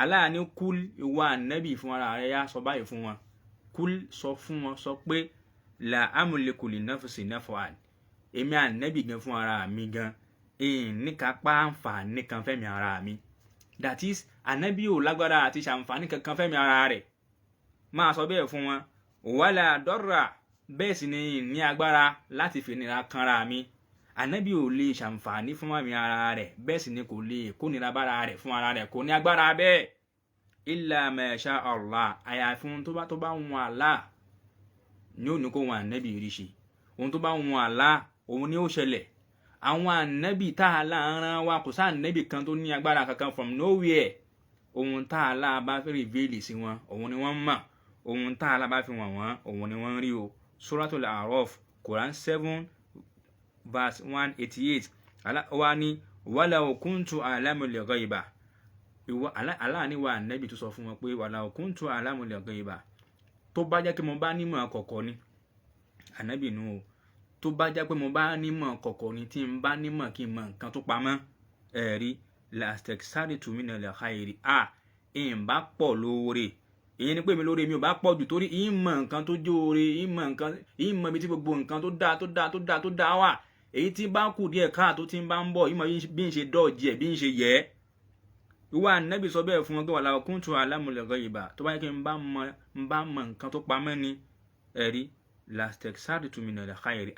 àlá ní kúl ìwà ànábì fún ara rẹ̀ yá sọ báyìí fún wọn kúl sọ fún wọn sọ pé la amliku li nafsi naf'an èmi ànábì gan fún ara mi gan níkapá àǹfààní kan fẹ́mi ara mi that is ànábì ò lágbára àti ṣàǹfààní kankan fẹ́mi ara rẹ̀ máa sọ bẹ́ẹ̀ fún wọn wala darra bẹ́ẹ̀ sì ni ní agbára láti fi nira kanra mi ànábì ò lè ṣàǹfààní fún mi ara rẹ̀ bẹ́ẹ̀ sì ni kò lè kónira bára rẹ̀ fún ara rẹ̀ kò ní agbára bẹ́ẹ̀ illa ma sha Allah àyàfi ohun tó bá wọn Allah ní òní kó wọn ànábì rí ṣe ohun tó bá wọn Allah òun ni ó ṣẹlẹ̀ àwọn ànábì tá a láàárán wa kò sáà ànábì kan tó ní agbára kankan from nowhere ohun tá a lá bá fẹ́ reveal sí wọn òun ni wọ́n mọ̀ ohun tá a lá bá fi wọ̀n wọ́n òun ni wọ́n rí o. Suratul A'raf Quran 7 verse 188 wa ní walaw kuntu a'lamul ghaiba Allah ní wa ànábì tó sọ fún wọn pé walaw kuntu a'lamul ghaiba tó bá jẹ́ kí mo bá nímọ̀ kọ̀kọ̀ ni ànábì nù o tó bá jẹ́ pé mo bá nímọ̀ kọ̀kọ̀ ni tí n bá nímọ̀ kí n mọ̀ nǹkan tó pamọ́ ẹ̀rí lastaksaritu minal khairi ń bá pọ̀ lóore èyí ni pé mi lóore mi ò bá pọ̀ jù torí ìmọ̀ nǹkan tó jóore ìmọ̀ ibi tí gbogbo nǹkan tó dáa wà èyí tí bá kù díẹ̀ káà tó ti ń bá ń bọ̀ ìmọ̀ bí ń ṣe dọ́ọ̀jì ẹ̀ bí ń ṣe yẹ ìwà ànábì sọ bẹ́ẹ̀ fún wọn pé walaw kuntu a'lamul ghaiba tó bá yẹ kí n bá mọ̀ nǹkan tó pamọ́ ni ẹ̀rí lastaksaritu minal khairi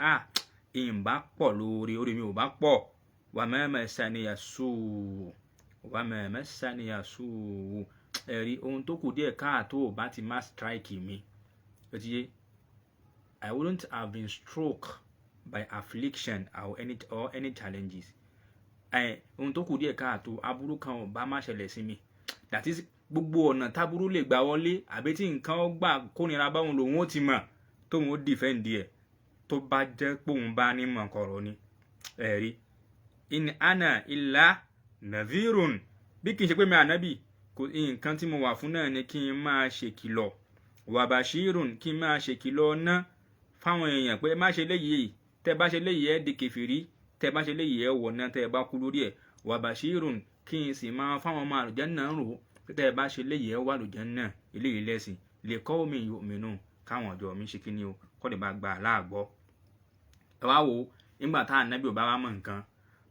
ń bá pọ̀ lóore orí mi ò bá pọ̀ wa ma massaniya su ẹ̀rí ohun tó kù díẹ̀ káàtó bá ti má strike mi I wouldn't have been struck by affliction or any challenges ohun tó kù díẹ̀ káàtó aburú kan ò bá má ṣẹlẹ̀ sí mi that is gbogbo ọ̀nà táburú lè gbà wọlé àbí tí nǹkan ó gbà kónira báwọn lòun ó ti mọ̀ tóun ó defend ẹ̀ tó bá jẹ́ póun bá ní mọ̀ kọ̀rọ̀ ni ẹ̀rí in ana illa nadhirun bí kì í ṣe pé mi ànábì kò nǹkan tí mo wà fún náà ni kí n máa ṣèkìlọ̀ wa bashirun kí n máa ṣèkìlọ̀ ná fáwọn èèyàn pé má ṣe léyìí tẹ́ bá ṣe léyìí ẹ di kèfèrí tẹ́ bá ṣe léyìí ẹ wọ̀ náà tẹ́ bá kú lórí ẹ̀ wa bashirun kí n sì máa fáwọn ọmọ àlùjánnà rò tẹ́ bá ṣe léyìí ẹ wà àlùjánnà eléyìí lẹ́sìn li qawmin yu'minun káwọn ọjọ́ mi ṣe kí ni o kọ́ lè bá gba aláàgbọ́. ẹ wá wo nígbà tá ànábì ò bá wá mọ̀ nǹkan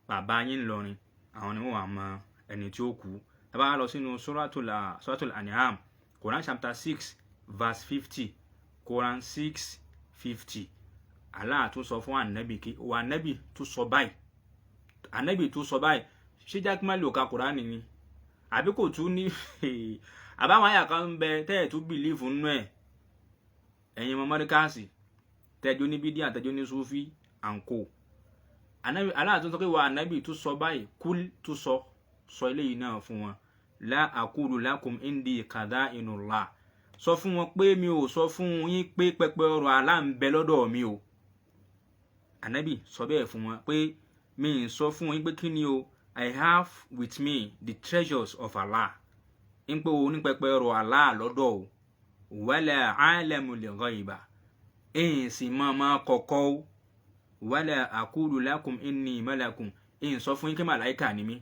bàbá yín ńlọrin àwọn ni wọ́n wà mọ ẹni tí ó kú. ẹ bá lọ sínú Suratul An'am Quran chapter 6 verse 50 Quran 6:50 Allah tún sọ fún ànábì kí wà ànábì tún sọ báyìí ṣé Jaqmal ò ka Quran ni àbí kò tún ní àbáwọn àyà kan ń bẹ tẹ́ ẹ̀ tún bìlífù nínú ẹ̀ ẹ̀yin ọmọ mọ́ríkàsì tẹ́jọ́ ní bídíà tẹ́jọ́ ní súfí àǹkó Allah tún sọ pé wà ànábì tún sọ báyìí kúl tún sọ eléyìí náà fún wọn la aqulu lakum indi khaza'inullah sọ fún wọn pé mi ò sọ fún yín pé pẹpẹ ọrọ̀ Allah ń bẹ lọ́dọ̀ mi o ànábì sọ bẹ́ẹ̀ fún wọn pé mi ń sọ fún yín pé kí ni o I have with me the treasures of Allah ń pé o ní pẹpẹ ọrọ̀ Allah lọ́dọ̀ o wala alamul ghaiba èyí sì máa kọ̀kọ́ o wala aqulu lakum inni malakun in sọ fún yín pé màláíkà ni mí.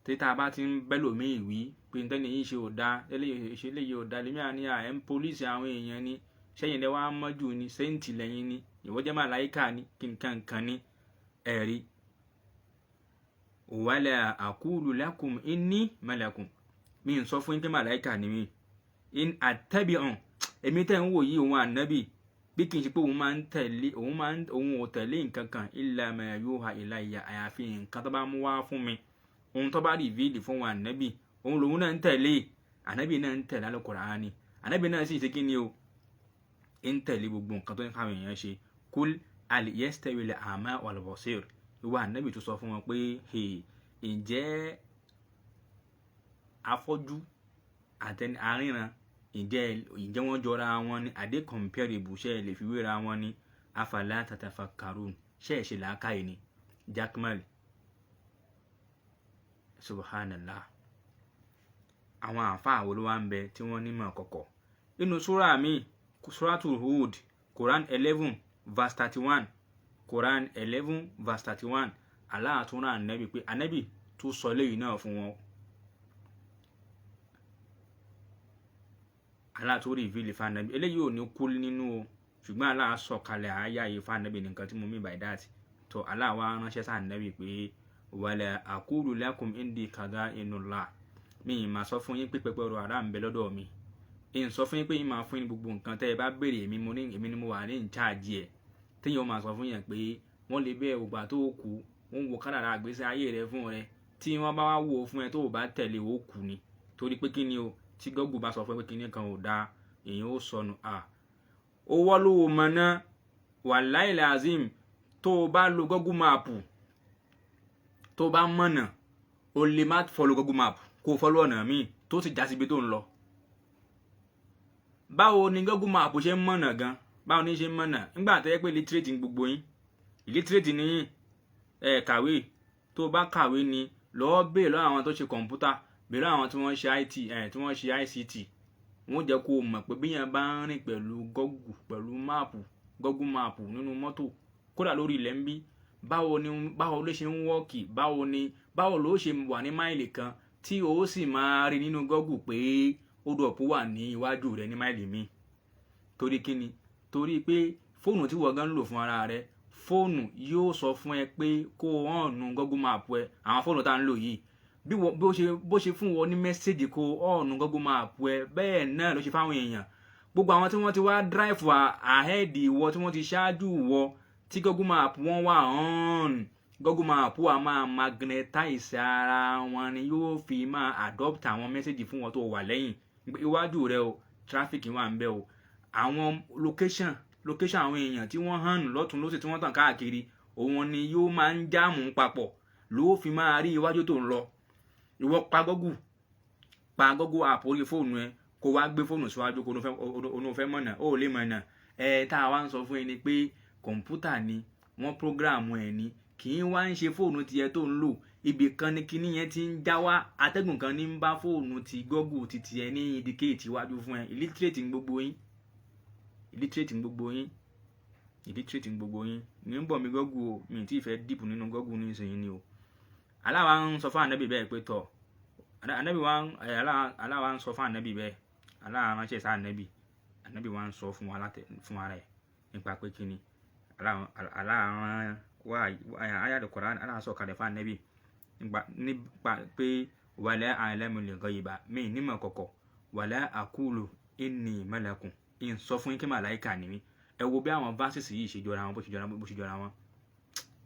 Títà bá ti ń bẹ́lòmíì wí pé ntẹ́ni yìí ṣe ò dá eléyìí ò dá lèmi àní ẹ̀ ń pólíìsì àwọn èèyàn ni sẹ́yìn lẹ́wọ́ á mọ́jú ni sẹ́ǹtì lẹ́yìn ni ìwọ jẹ́ màláíkà ni kí nǹkan ní ẹ̀rí. wala aqulu lakum inni malakun mi ń sọ fún yín pé màláíkà ni mí. in attabi'u èmi tẹ́ ń wò yìí òun ànábì bí kì í ṣe pé òun ò tẹ̀lé nǹkan kan illa ma yuha ilayya àyàfi nǹkan tó bá mú wá fún mi ohun tó bá rìvíìlì fún wa ànábì òun lòun náà ń tẹ̀lé ànábì náà ń tẹ̀lé Al-Qur'ani ànábì náà sì ṣe kí ni o ń tẹ̀lé gbogbo nǹkan tó ń káwọn èèyàn ṣe. kul hal yastawi al-a'ma wal-basir ìwà ànábì tó sọ fún wọn pé ǹjẹ́ afọ́jú àtẹni àríran ǹjẹ́ wọ́n jọra wọn ni àdé comparable ṣe lè fi wéra wọn ni afala tatafakkarun ṣe é ṣe làákàyè ni. Jaqmal subhanallah. àwọn àfáà wo ló wá ń bẹ tí wọ́n nímọ̀ kọ̀kọ̀ nínú súrà mi Suratul Hud Quran 11 verse 31 Quran 11 verse 31 Allah tún rán ànábì pé ànábì tún sọ léyìí náà fún wọn. Allah tó reveal fún ànábì eléyìí ò ní kú nínú o ṣùgbọ́n Allah sọ kalẹ̀ àyà yìí fún ànábì nìkan tí mo mean by that. tó Allah wá ránṣẹ́ sí ànábì pé wala aqulu lakum indi khaza'inullah mi ì máa sọ fún yín pé pẹpẹ ọ̀rọ̀ àrà ń bẹ lọ́dọ̀ mi. ń sọ fún yín pé yín máa fún yín gbogbo nǹkan tẹ́ ẹ bá béèrè èmi ni mo wà ní ìcháàjì ẹ̀ téèyàn máa sọ fún yín pé wọ́n lè bẹ́ẹ̀ ògbà tó kú wọ́n wo kádàrá àgbésí ayé rẹ fún rẹ tí wọ́n bá wá wò ó fún ẹ tó o bá tẹ̀lé ó kú ni torí pé kí ni o tí gọ́gù bá sọ fún ẹ pé kí ni kan ò dáa èèyàn ó sọnù owó ló wò mọ̀ náà wallahi lazim tó o bá lo gọ́gù máàpù tó o bá mọ̀nà o lè má fọ́lọ́ gọ́gù máàpù kó o fọ́lọ́ ọ̀nà míì tó sì já síbi tó ń lọ. báwo ni Google Map ṣe ń mọ̀nà gan báwo ni ṣe ń mọ̀nà nígbà tó yẹ pé illiterate ní gbogbo yín illiterate ní yín kàwé tó bá kàwé ni lọ́ọ́ bèèrè lọ́wọ́ àwọn tó ṣe kọ̀ǹpútà bèèrè lọ́wọ́ àwọn tí wọ́n ṣe IT tí wọ́n ṣe ICT wọ́n jẹ́ kó o mọ̀ pé bí yẹn bá ń rìn pẹ̀lú Google Map nínú mọ́tò kódà lórí ilẹ̀ ń bí báwo ló ṣe ń wọ́ọ̀kì báwo ló ṣe wà ní máìlì kan tí o sì máa rí nínú Google pé hold up wà ní iwájú rẹ ní máìlì mi. torí kíni torí pé fóònù tí wọ́n gan ń lò fún ara rẹ fóònù yóò sọ fún ẹ pé kó o hàn nu Google Map ẹ àwọn fóònù tá à ń lò yìí bó ṣe fún wọn ní mẹ́sẹ̀gì kó o hàn nu Google Map ẹ bẹ́ẹ̀ náà ló ṣe fáwọn èèyàn gbogbo àwọn tí wọ́n ti wá drive ahead ìwọ tí wọ́n ti ṣáájú ìwọ tí Google Map wọ́n wà on Google Map wa máa magnetize ara wọn ni yóò fi máa adopt àwọn mẹ́sẹ̀gì fún wọn tó wà lẹ́yìn iwájú rẹ o traffic wà ń bẹ o àwọn location àwọn èèyàn tí wọ́n hàn lọ́tún lósì tí wọ́n tàn káàkiri òun ni yóò máa ń jáàmù papọ̀ ló fi máa rí iwájú tó ń lọ. ìwọ pa Google app orí fóònù ẹ kó wá gbé fóònù síwájú kó o fẹ́ mọ̀nà ó lè mọ̀nà tá a wá ń sọ fún ẹni pé kọ̀ǹpútà ni wọ́n prógráàmù ẹ̀ ni kì í wá ń ṣe fóònù tiẹ̀ tó ń lò ibì kan ni kíní yẹn ti ń já wá atẹ́gùn kan ní ń bá fóònù ti Google ti tiẹ̀ ní indicate iwájú fún ẹ illiterate ń gbogbo yín ní ń bọ̀ mi Google o mi tí ì fẹ́ dìbò nínú Google ní ìsìn ni o. Allah wá ń sọ fún ànábì bẹ́ẹ̀ pé tọ̀ Allah wá ń sọ fún ànábì bẹ́ẹ̀ Allah ránṣẹ́ sí ànábì wá ń sọ fún ara ẹ̀ nípa pé kíni Allah rán ayat Quran Allah sọ kalẹ̀ fún ànábì nípa pé wala a'lamul ghaiba mi nímọ̀ kọ̀kọ̀ wala aqulu inni malakun in sọ fún yín kí màláíkà ni mí. ẹ wo bí àwọn verses yìí ṣe jọra wọn bó ṣe jọra wọn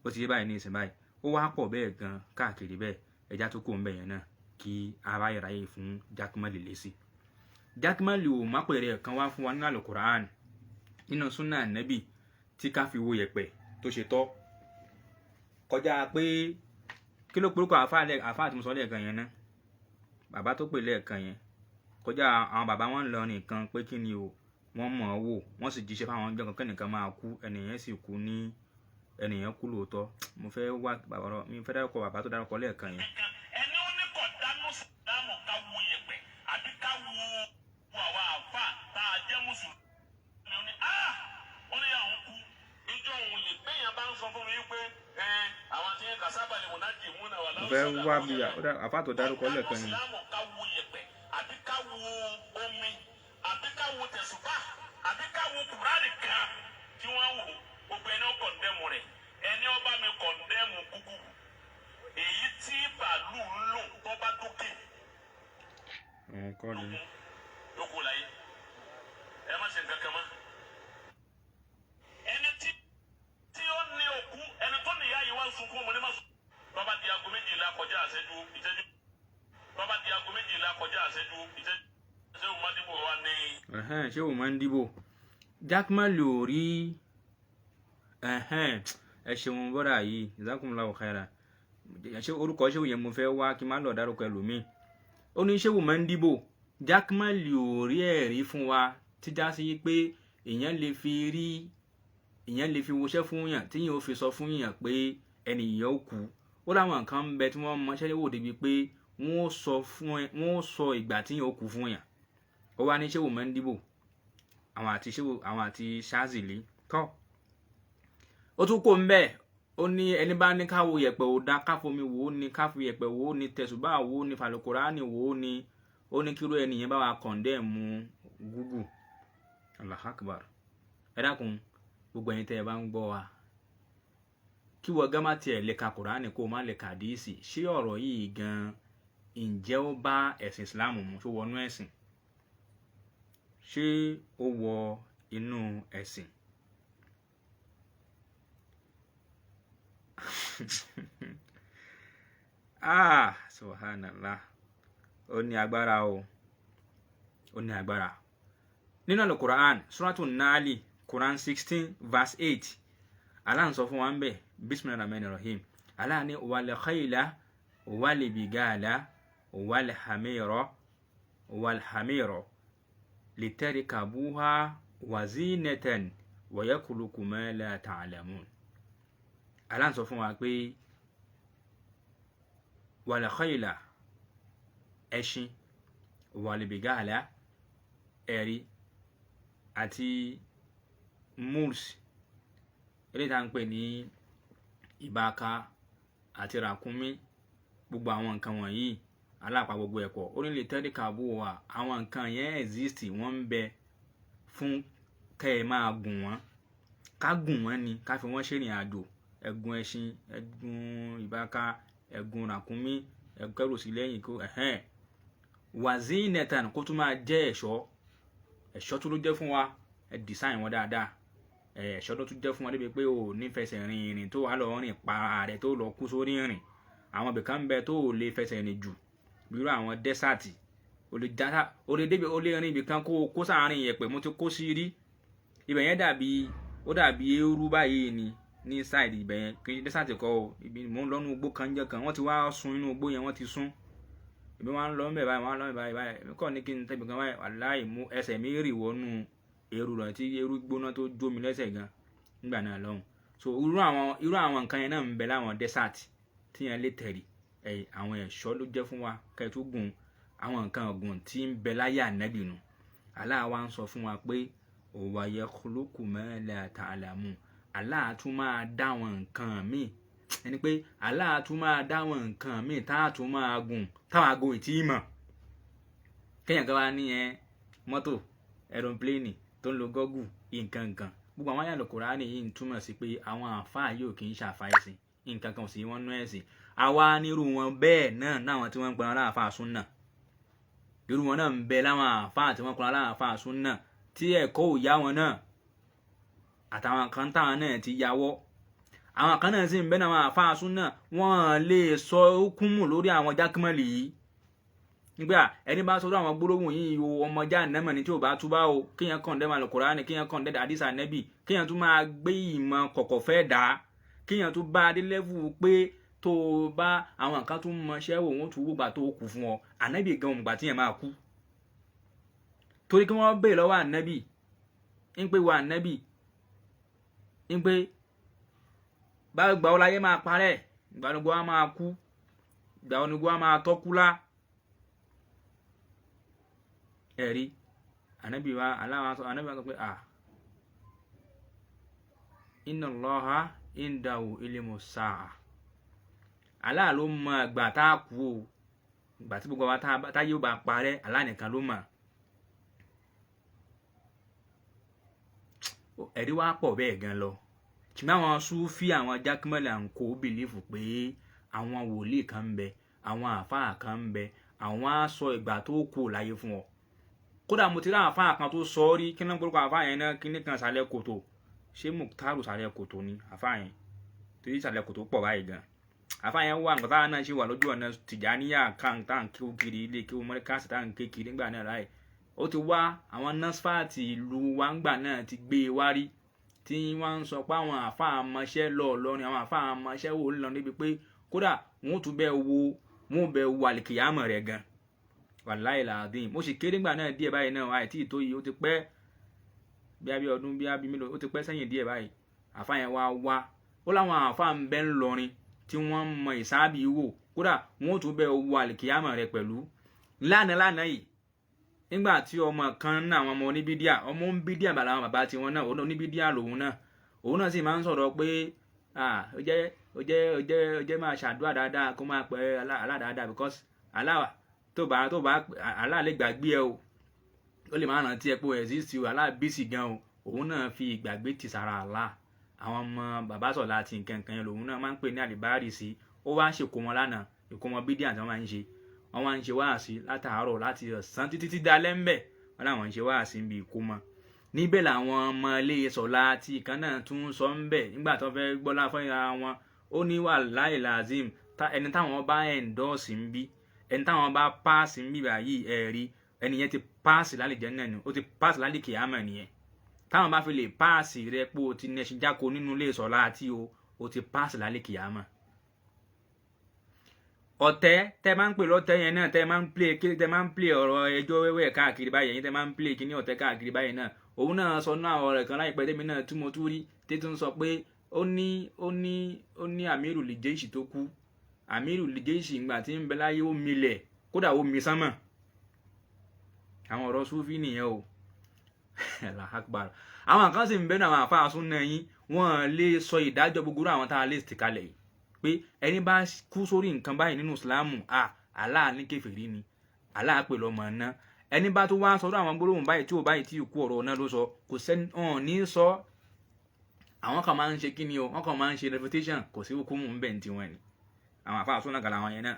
ó ti yé báyìí ní ìsìn báyìí ó wá pọ̀ bẹ́ẹ̀ gan káàkiri bẹ́ẹ̀ ẹja tó kó ń bẹ̀ yẹn náà kí ara yẹra yìí fún Jaqmal lésì. Jaqmal ò má pẹ̀rẹ̀ kan wá fún wa nínú Al-Qur'an nínú súnà ànábì tí ká fi wo yẹ̀pẹ̀ tó ṣe tọ́ kọjá pé kí ló porúkọ àfáà tí mo sọ lẹ́ẹ̀kan yẹn ná bàbá tó pè lẹ́ẹ̀kan yẹn kọjá àwọn bàbá wọn lọ nìkan pé kí ni o wọ́n mọ̀ ọ́ wò wọ́n sì jíṣẹ́ fáwọn ọjọ́ kankan nìkan máa kú ẹnìyẹn sì kú ní ẹnìyàn kú lóòótọ́ mo fẹ́ wá bàbá mi fẹ́ dárúkọ bàbá tó dárúkọ lẹ́ẹ̀kan yẹn. ẹni ó ní kò dánú sàdámù ká wo yẹ̀pẹ̀ àbí ká wo àwọn àfà tá a jẹ́ mùsùlùmí ó ní àwọn kú ìjọ òun lè fẹ́ wá bí àfá tó dárúkọ lẹ́ẹ̀kan yẹn. ká wo yẹ̀pẹ̀ àbí ká wo omi àbí ká wo tẹ̀sùbá àbí ká wo kùránì kan tí wọ́n wò gbogbo ẹni ó kọ̀ndẹ́mù rẹ̀ ẹni ó bá mi kọ̀ndẹ́mù kúkú èyí tí bàálù ń lò tó bá dókè. lóko láyé ẹ má ṣe nǹkan kan mọ́. ẹni tí ó ní òkú ẹni tó níyà yìí wá ń sunkún mo ní má sùn. bàbá di aago méjìlá kọjá àṣẹjú ìṣẹ́jú. bàbá di aago méjìlá kọjá àṣẹjú ìṣẹ́jú. ṣé o máa dìbò wa ní. ṣé o máa ń dìbò Jaqmal ò rí ẹ ṣeun bọ́dà yìí jazakumullahu khairan ṣé orúkọ ṣéwù yẹn mo fẹ́ wá kí n má lọ dárúkọ ẹlòmíì ó ní ṣéwù máa ń dìbò Jaqmal ò rí ẹ̀rí fún wa tíjà sí pé èèyàn lè fi woṣẹ́ fún yàn tí yàn ó fi sọ fún yàn pé ẹnìyàn ó kú ó láwọn nǹkan ń bẹ tí wọ́n mọṣẹ́ wò débi pé wọ́n ó sọ ìgbà tí yàn ó kú fún yàn ó wá ní ṣéwù máa ń dìbò àwọn àti Ṣázìlì tọ́ ó tún kó ń bẹ́ẹ̀ ó ní ẹni bá ní káwo yẹ̀pẹ̀ ò dá káfomi wò ó ní káfo yẹ̀pẹ̀ wò ó ní tẹ̀sùbá wò ó ní falùkùránì wò ó ní ó ní kíró ẹnìyẹn bá wa kọ̀ndẹ́ẹ̀mù Google. Allahu Akbar. Ẹ dákun gbogbo ẹ̀yin tẹ́ ẹ bá ń gbọ́ wa kí wọ́n gán má tiẹ̀ lè ka kùránì kó má lè ka díìsì ṣé ọ̀rọ̀ yìí gan ǹjẹ́ ó bá ẹ̀sìn Islam mu tó wọnú ẹ̀sìn ṣé ó wọ inú ẹ̀sìn. Subhanallah ó ní agbára o ó ní agbára nínú al-Qur'an suratu Nali Quran 16 verse 8 Allah ń sọ fún wa ń bẹ̀ bismillahir rahmanir rahim Allah ní wal khayla wal bigala wal hamira litarkabuha wa zinatan wa yakhluqu ma la ta'lamun. Allah ń sọ fún wa pé wal khayla ẹṣin wal bigala ẹ̀rí àti mules eré tá ń pè ní ìbáka àti ràkúnmí gbogbo àwọn nǹkan wọ̀nyí alápá gbogbo ẹ̀kọ́ ó nílé tẹ́ríkàbù wa àwọn nǹkan yẹn exist wọ́n ń bẹ fún kẹ́ ẹ máa gùn wọ́n ká gùn wọ́n ni ká fi wọ́n ṣèrìn àjò ẹ̀gùn ẹṣin ẹ̀gùn ìbáka ẹ̀gùn ràkúnmí ẹ̀gùn sí lẹ́yìn kó wazinatan kó tún máa jẹ́ ẹ̀ṣọ́ tó ló jẹ́ fún wa ẹ design wọn dáadáa ẹ̀ṣọ́ tó tún jẹ́ fún wa débi pé o ní fẹsẹ̀ rìn ìrìn tó wà lọ rìn pa rẹ̀ tó lọ kú sórí ìrìn àwọn ibìkan ń bẹ tó lè fẹsẹ̀ rìn jù bírú àwọn dẹ́sàtì o lè débi o lè rìn ibìkan kó sáàárín ìyẹ̀pẹ̀ mo ti kó sí rí ibẹ̀ yẹn dàbí eérú báyìí ni ní side ibẹ̀ yẹn kì í dẹ́sàtì kọ́ o ibi mò ń lọ́nu igbó kan jẹ́ kan wọ́n ti wá sun inú igbó yẹn wọ́n ti sún ibi wọn lọ ń bẹ̀ báyìí èmi kọ́ ní kí n tẹ̀bi kan báyìí wàláì mú ẹsẹ̀ mi rì wọnú eérú rẹ̀ tí eérú gbóná tó jó mi lẹ́sẹ̀ gan nígbà náà lọ́hùn so irú àwọn nǹkan yẹn náà ń bẹ láwọn desert tí yẹn lè tẹ̀rì àwọn ẹ̀ṣọ́ ló jẹ́ fún wa kẹ́ẹ̀tù gùn àwọn nǹkan ọ̀gùn tí ń bẹ láyé ànábì nù Allah wa ń sọ fún wa pé wa yakhluqu ma la ta'lamun Allah tún máa dá àwọn nǹkan míì ẹni pé Allah tún máa dá àwọn nǹkan míì tá a tún máa gùn táwọn aago ìtì mọ̀ kéèyàn kan wá ní mọ́tò aeroplane tó ń lo gọ́gù nǹkan gbogbo àwọn àyàlò Kùránì yìí ń túmọ̀ sí pé àwọn àfáà yóò kì í ṣàfáìsìn nǹkan kan sì wọ́n nú ẹ̀sìn àwa nírú wọn bẹ́ẹ̀ náà náwọn tí wọ́n ń pera láàfáà súnnà irú wọn náà ń bẹ láwọn àfáà tí wọ́n ń pera láàfáà súnnà tí ẹ̀kọ́ ò yá wọn náà àtàwọn kan táwọn náà ti yáwọ́ àwọn kan náà sì ń bẹ náà àwọn àfáà súnnà wọ́n lè sọ hukumu lórí àwọn Jaqmal yìí nígbà ẹni bá sọ̀rọ̀ àwọn gbólóhùn yìí o ọmọ Jahannama ní tí ò bá túbá o kéèyàn kọ̀ndẹ́mà Al-Qur'ani kéèyàn kọ̀ndẹ́dà àdìsá nẹ́bì kéèyàn tún máa gbé ìmọ̀ kọ̀kọ̀ fẹ́ dà á kéèyàn tún bá adé lẹ́fù pé tó bá àwọn nǹkan tún mọṣẹ́ wò wọ́n tún wúgbà tó kù fún ọ ànábì gan òmùgbà tí yẹn máa kú torí kí wọ́n bèè lọ́wọ́ ànábì ń pé wà ànábì ń pé bá gbà ó láyé máa parẹ́ ìgbàlógbó á máa kú ìgbà onígbó á máa tọ́kú lá ẹ̀rí ànábì wa aláwọ̀ sọ ànábì wa sọ pé inna Allaha indahu ilmu sa'a Allah ló mọ̀ ìgbà tá kú o ìgbà tí gbogbo wa tá yóò bá parẹ́ Allah nìkan ló mọ̀ ẹ̀rí wá pọ̀ bẹ́ẹ̀ gan lọ ṣùgbọ́n àwọn Sufi àwọn Jaqmal and co believe pé àwọn wòlíì kan ń bẹ àwọn àfáà kan ń bẹ àwọn á sọ ìgbà tó kù láyé fún ọ kódà mo ti rí àfáà kan tó sọ rí kí náà gbórúkọ àfáà yẹn náà kí ní kan sàlẹ̀ kòtò ṣé Muktaru sàlẹ̀ kòtò ni àfáà yẹn torí sàlẹ̀ kòtò pọ̀ báyìí gan àfáà yẹn wà nǹkan táwọn náà ṣe wà lójú ọ̀nà Tìjàníyà kan táwọn kí ó kiri ilé kí ó mọ́ríkàsì táwọn kékeré nígbà náà láì ó ti wá àwọn nọ́sfàtì ìlú wa ńgbà náà ti gbé e wá rí tí wọ́n ń sọ pé àwọn àfáà amọ̀ṣẹ́ lọ lọ́rin àwọn àfáà amọ̀ṣẹ́ wò lọ níbi pé kódà wọ́n tún bẹ́ẹ̀ wo àlìkìyàmọ̀ rẹ̀ gan wàláì làdín mo sì kéré ńgbà náà díẹ̀ báyìí náà àìtí ìtó yìí ó ti pẹ́ bí ọdún bí mélòó ó ti pẹ́ sẹ́yìn díẹ̀ báyìí àfáà yẹn wá ó láwọn àfáà ń bẹ ńlọrin tí wọ́n mọ ìsáàbì wò kódà wọ́n tún bẹ́ẹ̀ wo àlìkìyàmọ̀ rẹ̀ pẹ̀lú lánàá yìí nígbà tí ọmọ kan náà àwọn ọmọ oníbídíà ọmọ oníbídíà bàlá àwọn bàbá tiwọn náà oníbídíà lòun náà sì máa ń sọ̀rọ̀ pé ó jẹ́ máa ṣàdúrà dáadáa kó máa pẹ́ aládáadáa because tó bá Allah lè gbàgbé ẹ o ó lè máa rántí ẹ pé exist o Allah bísí gan o òun náà fi ìgbàgbé ti sára Allah àwọn ọmọ bàbá sọ̀lá àti nǹkan yẹn lòun náà máa ń pè ní àlìbárì sí ó wá ṣèkómọ lánàá ìkómọ bídíà tí wọ́n máa ń ṣe wọ́n wá ń ṣe wáàsí látàárọ̀ láti ọ̀sán títí dalẹ́ ńbẹ̀ wọ́n láwọn ń ṣe wáàsí níbi ìkómọ níbẹ̀ làwọn ọmọ ilé sọ̀lá àti ìkan náà tún sọ ńbẹ̀ nígbà tó fẹ́ gbọ́lá fún ara wọn ó ní wàláì làzim ẹni táwọn bá endorse ń bí ẹni táwọn bá pass ń bí báyìí ẹ̀rí ẹni yẹn ti pass lálejẹ́ náà ni ó ti pass lálejẹ́ àmọ́ nìyẹn táwọn bá fi lè pass rẹ pé o ti nẹṣin jáko nínú ilé sọ̀lá àti o ti pass lálejẹ́ àmọ́ ọ̀tẹ̀ tẹ́ máa ń pè lọ́tẹ̀ yẹn náà tẹ́ máa ń play ọ̀rọ̀ ẹjọ́ wẹ́wẹ́ káàkiri báyìí yẹn tẹ́ máa ń play kíní ọ̀tẹ̀ káàkiri báyìí náà òun náà sọ náà ọ̀rọ̀ kan láìpẹ́ tẹ́mi náà tí mo tún rí títún sọ pé ó ní àmírù lìjẹ́ìṣì tó kú àmírù lìjẹ́ìṣì ìgbà tí ń bẹ láyé ó milẹ̀ kódà ó mi sánmọ̀ àwọn ọ̀rọ̀ Sufi nìyẹn o Allahu Akbar àwọn kan sì ń bẹ́nu àwọn àfáà súnnà yín wọ́n lè sọ ìdájọ́ gbogbo àwọn tá a lè sì kalẹ̀ yìí pé ẹni bá kú sórí nǹkan báyìí nínú ìsìláàmù Allah ní kèfèrí ni Allah pè lọ́mọ náà ẹni bá tó wá sọ̀rọ̀ àwọn gbólóhùn báyìí tí ò báyìí tí ìkú ọ̀rọ̀ náà ló sọ kò sẹ́ni ọ̀n ní sọ àwọn kan máa ń ṣe kí ni o wọ́n kan máa ń ṣe refutation kò sí hukumu ń bẹ̀ ní tiwọn ni àwọn àfáà súnà gàlà àwọn yẹn náà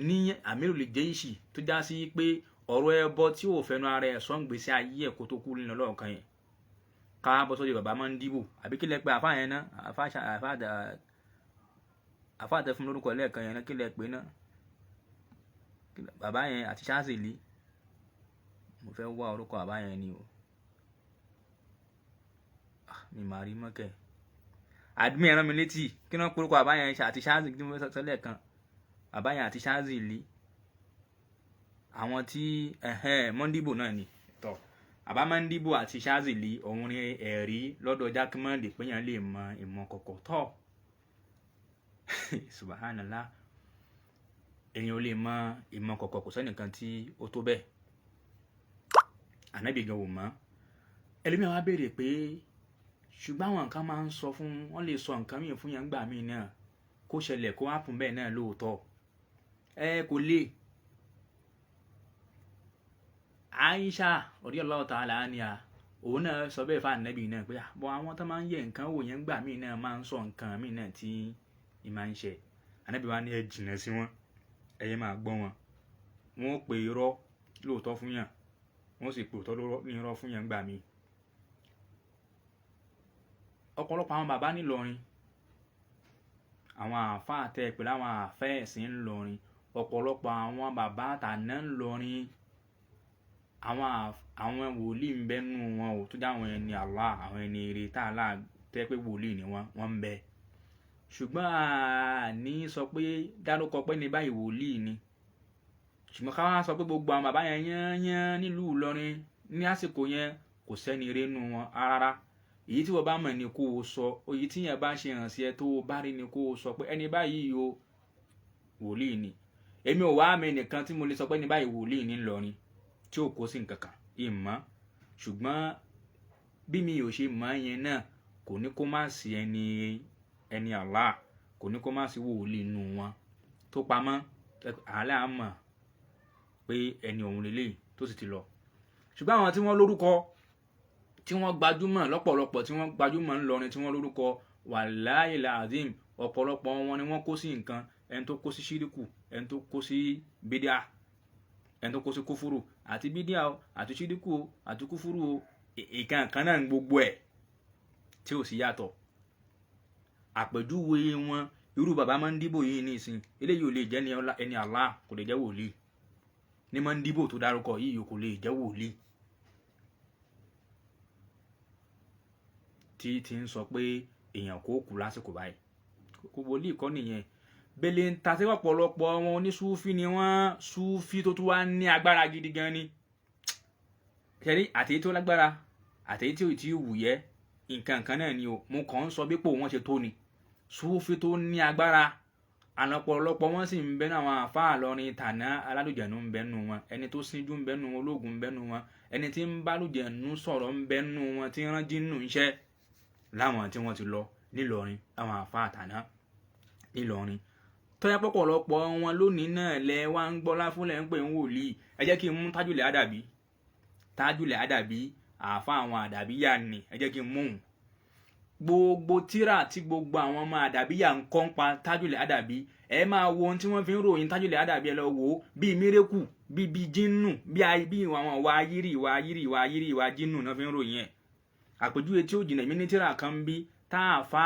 ní àmírù lè jẹ́ ìṣì tó já sí pé ọ̀rọ̀ ẹbọ tí ò fẹnu ara ẹ̀ sọ ń gbèsè ayé ẹ̀ kó tó kú nínú ọlọ́ọ̀kan yẹn ká bọ́ sórí bàbá máa ń dìbò àbí kí lẹ pé àfáà yẹn náà àfáà tẹ fún lórúkọ lẹ́ẹ̀kan yẹn náà kí lẹ pé náà bàbá yẹn àti Ṣáàzìlì mo fẹ́ wá orúkọ bàbá yẹn ni o mi máa rí mọ́kẹ́ àdúmí ẹran mi létí kí wọ́n porúkọ bàbá yẹn àti Ṣáàzìlì tí mo fẹ́ sọ lẹ́ẹ̀kan bàbá yẹn àti Ṣáàzìlì àwọn tí mọ́ndíbò náà ni tọ́ bàbá mọ́ndíbò àti Ṣáàzìlì òun ni ẹ̀rí lọ́dọ̀ Jaqmal pé yẹn lè mọ ìmọ̀ kọ̀kọ̀ tọ́ subhanallah èyàn ò lè mọ ìmọ̀ kọ̀kọ̀ kò sẹ́nìkan tí ó tó bẹ́ẹ̀ ànábì gan ò mọ̀ ẹlòmíràn wá béèrè pé ṣùgbọ́n àwọn nǹkan máa ń sọ fún wọ́n lè sọ nǹkan mìíràn fún yẹn gbà míì náà kó ṣẹlẹ̀ kó hápùn bẹ́ẹ̀ náà lóòótọ́ kò lè Aisha radiyallahu ta'ala anha òun náà sọ bẹ́ẹ̀ fún ànábì náà pé bọ́ àwọn tó máa ń yẹ nǹkan wò yẹn gbà míì náà máa ń sọ nǹkan míì náà tí ìmá ń ṣe ànábì wa ní ẹ jìnnà sí wọn ẹyẹ máa gbọ́ wọn wọn ó pè irọ́ lóòótọ́ fún yàn wọn sì pè òótọ́ ní irọ́ fún yàn gbà mí. ọ̀pọ̀lọpọ̀ àwọn bàbá nílọrin àwọn àáfàá tẹ pẹ̀lú àwọn àfẹ́ ẹ̀sìn ńlọrin ọ̀pọ̀lọpọ̀ àwọn bàbá àtàná ńlọrin àwọn wòlíì ń bẹ nínú wọn ò tó jẹ́ àwọn ẹni Allah àwọn ẹni eré tá a láà tẹ́ pé wòlíì ni wọ́n ń bẹ ṣùgbọ́n ní sọ pé dárúkọ pé ní báyìí wòlíì ni ṣùgbọ́n ká wá sọ pé gbogbo àwọn bàbá yẹn yán nílùú Ìlọrin ní àsìkò yẹn kò sẹ́ni eré nù wọn rárá èyí tí wọ́n bá mọ̀ ni kó o sọ èyí tí yẹn bá ṣe hàn sí ẹ tó o bá rí ni kó o sọ pé ẹni báyìí o wòlíì ni èmi ò wá àmì nìkan tí mo lè sọ pé ní báyìí wòlíì ní Ìlọrin tí ò kó sí nǹkan kan ìmọ̀ ṣùgbọ́n bí mi ò ṣe mọ̀ yẹn náà kò ní kó má sí ẹni Allah kò ní kó má sí wòlíì nínú wọn tó pamọ́ àlẹ́ àmọ́ pé ẹni òun lélẹ́yìí tó sì ti lọ. ṣùgbọ́n àwọn tí wọ́n lórúkọ tí wọ́n gbajúmọ̀ lọ́pọ̀lọpọ̀ tí wọ́n gbajúmọ̀ ńlọrin tí wọ́n lórúkọ wàláhì làzím ọ̀pọ̀lọpọ̀ wọn ni wọ́n kó sí nǹkan, ẹni tó kó sí ṣíríkù, ẹni tó kó sí bídíà, ẹni tó kó sí kúfúrù, àti bídíà o àti ṣíríkù o àti kúfúrù o ìkan náà gbogbo ẹ̀ tí ò sí yàtọ̀. àpèjúwe wọn irú bàbá Mọ́ndíbò yìí ní ìsìn eléyìí ò lè jẹ́ ẹni Allah, kò lè jẹ́ wòlíì. ní Mọ́ndíbò tó dárúkọ yìí kò lè jẹ́ wòlíì. tí ń sọ pé èèyàn kò kú lásìkò báyìí kò wòlíì kọ́ nìyẹn. bẹ́lẹ̀ ń ta sí ọ̀pọ̀lọpọ̀ wọn oníṣúfì ni wọ́n, ṣúfì tó tún wá ní agbára gidi gan ni. ṣẹ́rí àtẹ̀yí tó lágbára àtẹ̀yí tí ò tí ì wùyẹ́ nǹkan kan náà ni o, mo kàn ń sọ bí pò wọ́n ṣe tó ni. ṣúfì tó ní agbára ọ̀pọ̀lọpọ̀ wọn sì ń bẹ́nu àwọn àfáà lọrin tàná alálùjẹ̀nu ń bẹ́nu wọn, ẹni tó síjú ń bẹ́nu wọn, ológun ń bẹ́nu wọn, ẹni tí ń bá lùjẹ̀nu sọ̀rọ̀ ń bẹ́nu wọn, tí ń rán jínù iṣẹ́ láwọn tí wọ́n ti lọ nílọrin, àwọn àfáà tàná nílọrin. tọ́yà pọ̀pọ̀lọpọ̀ wọn lónìí náà lẹ wá ń gbọ́lá fúnlẹ̀ ń pè ń wòlíì. ẹ jẹ́ kí n mú Tájùlẹ̀ Àdàbí. Tájùlẹ̀ Àdàbí àáfà àwọn àdàbíyà ni ẹ jẹ́ kí n mú un. gbogbo tíra tí gbogbo àwọn ọmọ àdàbíyà ń kọ́ ń pa Tájùlẹ̀ Àdàbí, ẹ máa wo ohun tí wọ́n fi ń ròyìn Tájùlẹ̀ Àdàbí, ẹ lọ wò ó bíi mírèkù, bíi jínù, bíi àwọn ìwà jínù náà fi ń ròyìn ẹ̀. àpèjúwe tí ó jìnnà mí ní tíra kan bí táàfà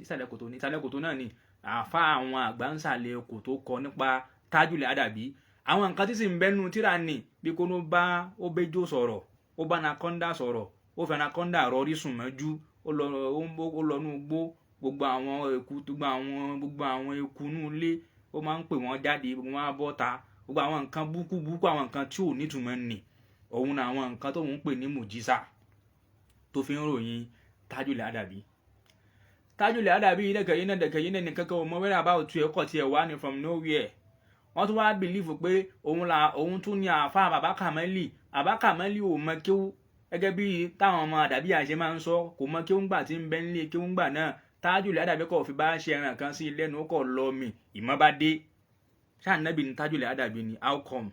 ìsàlẹ̀ kòtò náà ni àfà àwọn àgbà ń sàlẹ̀ kòtò kọ nípa Tájùlẹ̀ Àdàbí. àwọn nǹkan tí sì ń bẹ́nu tíra ni bí kò ló bá ó bẹjọ́ sọ̀rọ̀, ó bá anaconda sọ̀rọ̀, ó fẹ́ anaconda rọrí sùn mọ́jú, ó lọ nú gbó, gbogbo àwọn eku nú ilé ó máa ń pè wọ́n jáde, gbogbo wọn á bọ́ ta, gbogbo àwọn nǹkan búkú àwọn nǹkan tí ò nítumọ̀ nì, òun náà àwọn nǹkan tó ń pè ní mùjísà tó fi ń ròyìn Tájùlẹ̀ Àdàbí. Tájùlẹ̀ Àdàbí dẹ̀kẹ̀yìn náà nìkan kan ọmọ wẹ́rẹ́ àbáwò tu ẹ̀kọ́ tiẹ̀ wá ní from nowhere. wọ́n tún wá bìlífù pé òun tún ní àáfà bàbá Kàmálì. bàbá Kàmálì ò mọ kéwú gẹ́gẹ́ bí táwọn ọmọ àdàbí àṣẹ máa ń sọ, kò mọ kéwú ńgbà tí ń bẹ nílé kéwú ńgbà náà. Tájùlẹ̀ Àdàbí kò fi bá ṣe ẹran kan sí lẹ́nu ó kọ̀ lọ mi ìmọ̀ bá dé. ṣáà nábì ní Tájùlẹ̀ Àdàbí ni how come?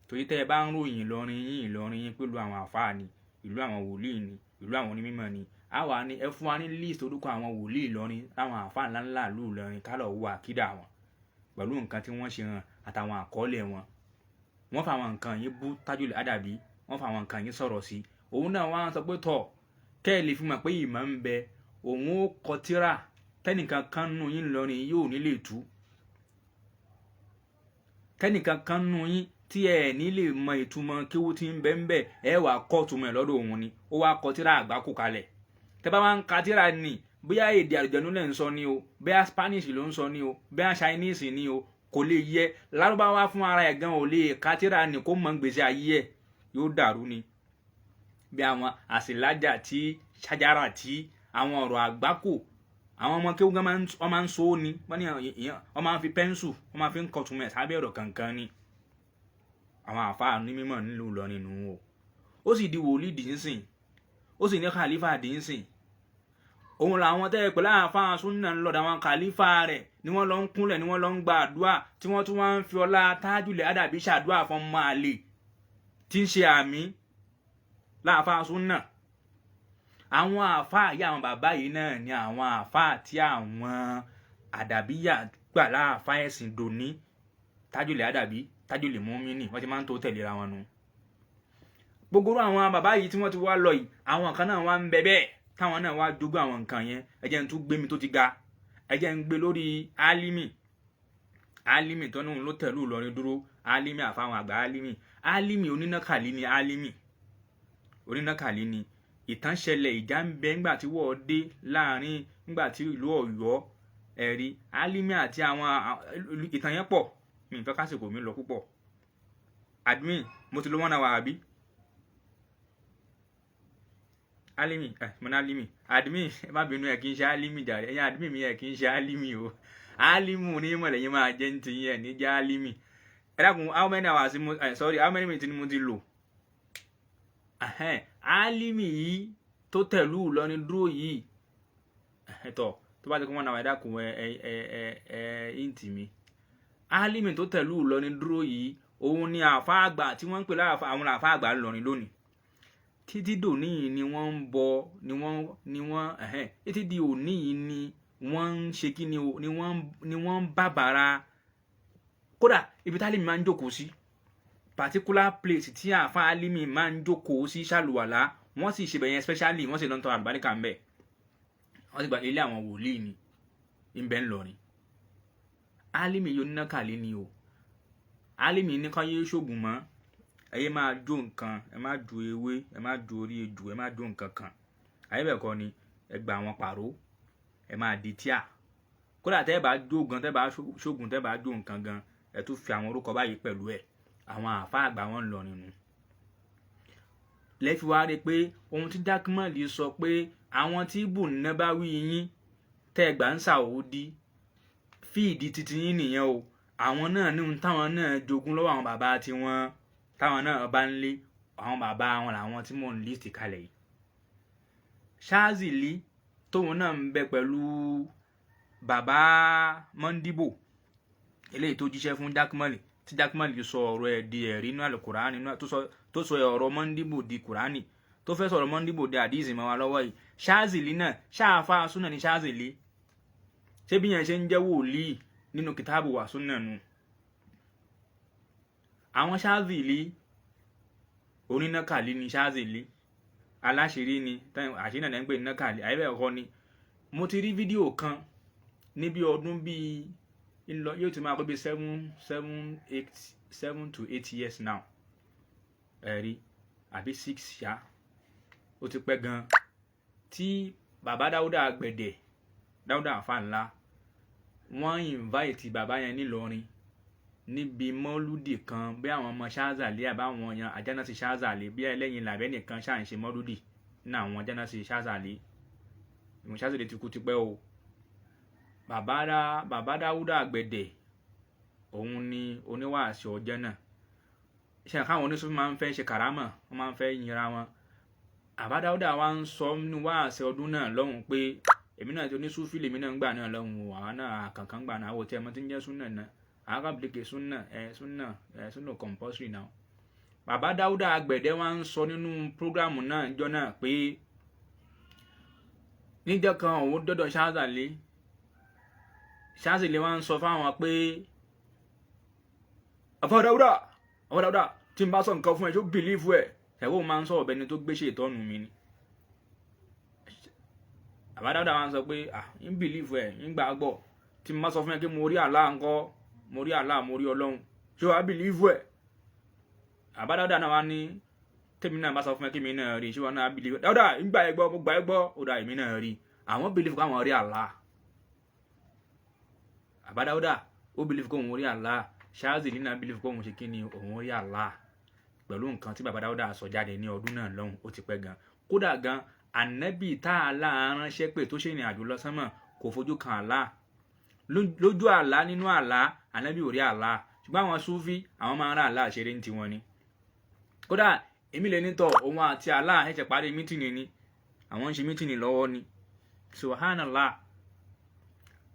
torí tẹ́ ẹ bá ń ròyìn Ìlọrin yín pẹ̀lú àwọn àfáà ni, ìlú àwọn wòlíì ni, ìlú àwọn onímọ̀ ni. àwa ni ẹ fún wa ní list orúkọ àwọn wòlíì Ìlọrin, àwọn àfáà ńláńlá ìlú Ìlọrin ká lọ wo àkídà wọn pẹ̀lú nǹkan tí wọ́n ṣe hàn àtàwọn àkọọ́lẹ̀ wọn. wọ́n fa àwọn nǹkan yìí bú Tájùlẹ̀ Àdàbí, wọ́n fa àwọn nǹkan yìí sọ̀rọ̀ sí. òun náà wá sọ pé tọ̀ kẹ́ ẹ lè fi mọ̀ pé ìmọ̀ ń bẹ, òun ó kọ tírà tẹ́nìkan kan nù yín Ìlọrin yóò ní lè tú, tẹ́nìkan kan nù yín tí ẹ ní lè mọ ìtumọ̀ kéwú tí ń bẹ ń bẹ, ẹ wà kọ́ ìtumọ̀ ẹ̀ lọ́dọ̀ òun ni. ó wá kọ tírà àgbákò kalẹ̀. tẹ́ bá wá ń ka tírà ni bóyá èdè àlùjànnú lẹ́ ń sọ ni o, bóyá Spanish ló ń sọ ni o, bóyá Chinese ni o, kò lè yẹ. Lárúbáwá fún ara ẹ̀ gan ò lè ka tírà ni kó mọ gbèsè ayé ẹ̀, yóò dàrú ni. bí àwọn àsìlájà tí ṣájára tí àwọn ọ̀rọ̀ àgbákò àwọn ọmọ kéwú gan máa ń so ni, wọ́n máa ń fi pẹ́ńsù wọ́n máa fi ń kọ̀tùmọ̀ ẹ̀ sábẹ́ ọ̀rọ̀ kankan ni. àwọn àfáà ní mímọ̀ nílùú Ìlọrin nù o. ó sì di wòlíì dìínsìn, ó sì ní kàlífà dìínsìn. òun làwọn tẹ́ pẹ̀lú àfáà súnà ń lọ́dọ̀ àwọn kàlífà rẹ̀ ni wọ́n lọ ń kúnlẹ̀, ni wọ́n lọ ń gba àdúrà, tí wọ́n tún wá ń fi ọlá Tájùlẹ̀ Àdàbí ṣàdúrà fún ọmọ àlè tí ń ṣe àmì láàfáà súnà. àwọn àfáà yìí àwọn bàbá yìí náà ni àwọn àfáà tí àwọn àdàbíyà gbà láàfáà ẹ̀sìn dòní. Tájùlẹ̀ Àdàbí, Tájùlẹ̀ Mùmínì, wọ́n ti máa ń tó tẹ̀léra wọn nu. gbogbo àwọn bàbá yìí tí wọ́n ti wá lọ yìí, àwọn kan náà wá ń bẹ bẹ́ẹ̀ táwọn náà wá jogún àwọn nǹkan yẹn. ẹ jẹ́ n tún gbé mi tó ti ga, ẹ jẹ́ n gbé lórí Álímì tó náà ló tẹ̀lú Ìlọrin dúró. Álímì àfáwọn àgbà Álímì onínàkàlí ni Álímì onínàkàlí ni. ìtàn ṣẹlẹ̀, ìjà ń bẹ ńgbà tí wọ́n dé láàrin ńgbà tí ìlú Ọ̀yọ́ ẹ̀rí Álímì àti àwọn ìtàn yẹn pọ̀, mi ìfẹ́ kásìkò mi lọ púpọ̀. admin mo ti lo 1 hour àbí Álímì mo ní Álímì admin ẹ má bínú, ẹ kì í ṣe Álímì jàre, ẹ̀yin admin mi ẹ kì í ṣe Álímì o. Álímù ní ìmọ̀lẹ̀ yẹn máa jẹ́ ní ti yẹn ní jẹ́ Álímì. ẹ dákun how many minutes ni mo ti lò? Álímì yìí tó tẹ̀lú Ìlọrin dúró yìí ẹ̀tọ́ tó bá ti kọ́ wọn náà ẹ̀dá kù ìntì mi álímì tó tẹ̀lú Ìlọrin dúró yìí òun ni àfa àgbà tí wọ́n ń pè láàfà àwọn àfa àgbà Ìlọrin lónìí títí dòní yìí ni wọ́n ń bọ ni wọ́n títí di òní yìí ni wọ́n ń ṣe kí ni wọ́n ń bàbàrà kódà ibi tí álímì máa ń jókòó sí particular place tí àfa álímì máa ń jókòó sí ṣàlùwàlá wọ́n sì ṣe bẹ̀yẹn especially wọ́n sì lọ́ntọ́ àlùbáríkà ń bẹ̀ wọ́n sì gba ilé àwọn wòlíì ni ń bẹ ńlọrin álímì yóò níná kàlẹ́ ni o álímì ní kán yé ṣògùn mọ́ ẹ̀yẹ́ máa jó nǹkan ẹ má ju ewé ẹ má ju orí ejò ẹ má jó nǹkan kan àyẹ̀bẹ̀kọ ni ẹ gba àwọn pàró ẹ máa di tíà kódà tẹ́ ẹ bá jó gan tẹ́ ẹ bá ṣògùn tẹ́ ẹ bá jó nǹkan gan ẹ tún fi àwọn orúkọ báyìí pẹ̀lú ẹ̀ àwọn àfa àgbà wọn ń lọ nínú lẹ́fi wá rí pé ohun tí Jaqmal sọ pé àwọn tí bùnà bá wí yín tẹ́ ẹ gbà ń Saudi fíìdì titi yín nìyẹn o àwọn náà ní ohun táwọn náà jogún lọ́wọ́ àwọn bàbá tiwọn táwọn náà bá ń lé àwọn bàbá wọn làwọn tí mò ń list kalẹ̀ yìí Ṣáàzìlì tóun náà ń bẹ pẹ̀lú bàbá Mọ́ndíbò eléyìí tó jíṣẹ́ fún Jaqmal tí Jaqmal sọ ọ̀rọ̀ ẹ̀ di ẹ̀rí inú Al-Qur'ani tó sọ ọ̀rọ̀ Mọ́ndíbò di Kùránì tó fẹ́ sọ̀rọ̀ Mọ́ndíbò di àdíìsì mọ́ wa lọ́wọ́ yìí Ṣáàzìlì náà ṣáàfà súnà ní Ṣáàzìlì ṣé bí yẹn ṣe ń jẹ́ wòlíì nínú kìtàbù wà súnà nù àwọn Ṣáàzìlì onínàkàlí ni Ṣáàzìlì aláṣírí ni àṣírí náà ń pè ní nàkàlí àyẹ̀bẹ̀ ọkọ ni mo ti rí fídíò kan níbi ọdún bíi yóò ti máa kó bíi 7 to 8 years now ẹ̀rí àbí 6 ṣá ó ti pẹ́ gan tí bàbá Dáúdà Àgbẹ̀dẹ Dáúdà àfà ńlá wọ́n invite bàbá yẹn nílọrin níbi mọ́lúdì kan bí àwọn ọmọ Ṣáàzàlì àbáwọn yan àjánásí Ṣáàzàlì bí ẹlẹ́yin làbẹ́ nìkan ṣáà ń ṣe mọ́lúdì ní àwọn àjánásí Ṣáàzàlì ìwọ̀n Ṣáàzàlì ti kú ti pẹ́ o bàbá Dáúdà Àgbẹ̀dẹ òun ni oníwàásù ọjọ́ náà ṣe àkáwọn oníṣòwò máa ń fẹ́ ṣe kàrámà wọ́n máa ń fẹ́ yinra wọn àbá Dáúdà wa ń sọ nínú wàásù ọdún náà lọ́hùn pé èmi náà ti oníṣúfì lèmi náà ń gbà náà lọ́hùn àwọn náà kankan gbà náà àwòtí ẹmọ tí ń jẹ́ súnà náà àgàbìlìkè súnà compulsory now bàbá Dáúdà Àgbẹ̀dẹ wa ń sọ nínú prógrámù náà jọ náà pé níjọ́ kan òun dọ́dọ̀ Ṣáàzìlì wa ń sọ fáwọn pé àfà Dáúdà tí n bá sọ nǹkan fún ẹ tó bìlífù ẹ ẹ̀wọ́n máa ń sọ ọ̀bẹ ni tó gbéṣẹ́ ìtọ́nù mi ni àbá Dáúdà wa ń sọ pé ń bìlífù ẹ ń gbà gbọ́ tí n bá sọ fún ẹ pé mo rí Allah ńkọ́ mo rí Allah mo rí Ọlọ́run ṣé wàá bìlífù ẹ àbá Dáúdà náà wá ní tèmi náà bá sọ fún ẹ kí mi náà rí ṣé wàá náà bìlífù Dáúdà ń gbà ẹ gbọ́ mo gbà ẹ gbọ́ ó dà èmi náà rí àwọn bìlífù káwọn rí Allah àbá Dáúdà ó bìlífù kóhun rí Allah Ṣáàzìlì náà bìlífù kóhun ṣe kí ni òun rí Allah pẹ̀lú nǹkan tí bàbá Dáúdà sọ jáde ní ọdún náà lọ́hùn ó ti pẹ́ gan kódà gan ànábì tá a ránṣẹ́ pé tó ṣe ìrìn àjò lọ sánmọ̀ kò fojú kan Allah lójú àlá nínú àlá ànábì ò rí Allah ṣùgbọ́n àwọn Súfí àwọn máa ń rà Allah ṣeré ní tiwọn ni kódà èmi lè nítọ̀ òun àti Allah ẹ̀ṣẹ̀ parí mítìnì ni àwọn ń ṣe mítìnì lọ́wọ́ ni subhanallah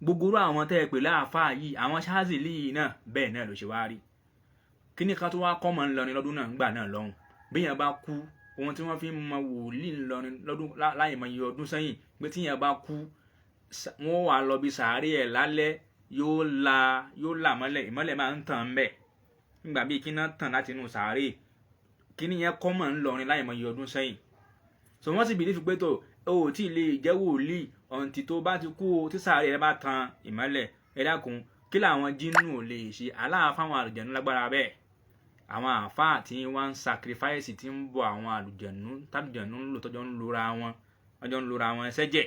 gbogbo àwọn tẹ́ ẹ pè láàfáà yìí àwọn Ṣáàzìlì yìí náà bẹ́ẹ̀ náà ló ṣe wá rí kíní kan tó wá kọ́ mọ́ ńlọrin lọ́dún náà ńgbà náà lọ́hùn bíyàn bá kú ohun tí wọ́n fi ń mọ wòlíì ńlọrin lọ́dún láì mọ iye ọdún sẹ́yìn pé tíyàn bá kú wọ́n wà lọ bí sàárè ẹ̀ lálẹ́ yóò là mọ́lẹ̀ ìmọ́lẹ̀ máa ń tàn ńbẹ̀ nígbà bíi kíná tàn láti inú sàárè kíní yẹn kọ́ mọ́ ńlọrin láì mọ iye ọdún sẹ́yìn so wọ́n sì bìlífù pé tó o ò tí ì lè jẹ́ wòlíì ọ̀ǹtì tó bá ti kú o tí sàárè ẹ bá tan ìmọ́lẹ̀ ẹ dákun kí làwọn jínú ò lè ṣe aláàfáwọn àlùjànnú lágbára bẹ́ẹ̀ àwọn àfáà tí wọ́n ń sacrifice tí ń bọ àwọn àlùjànnú tálùjànnú ń lò tọ́jọ́ ń lora wọn ẹsẹ́jẹ̀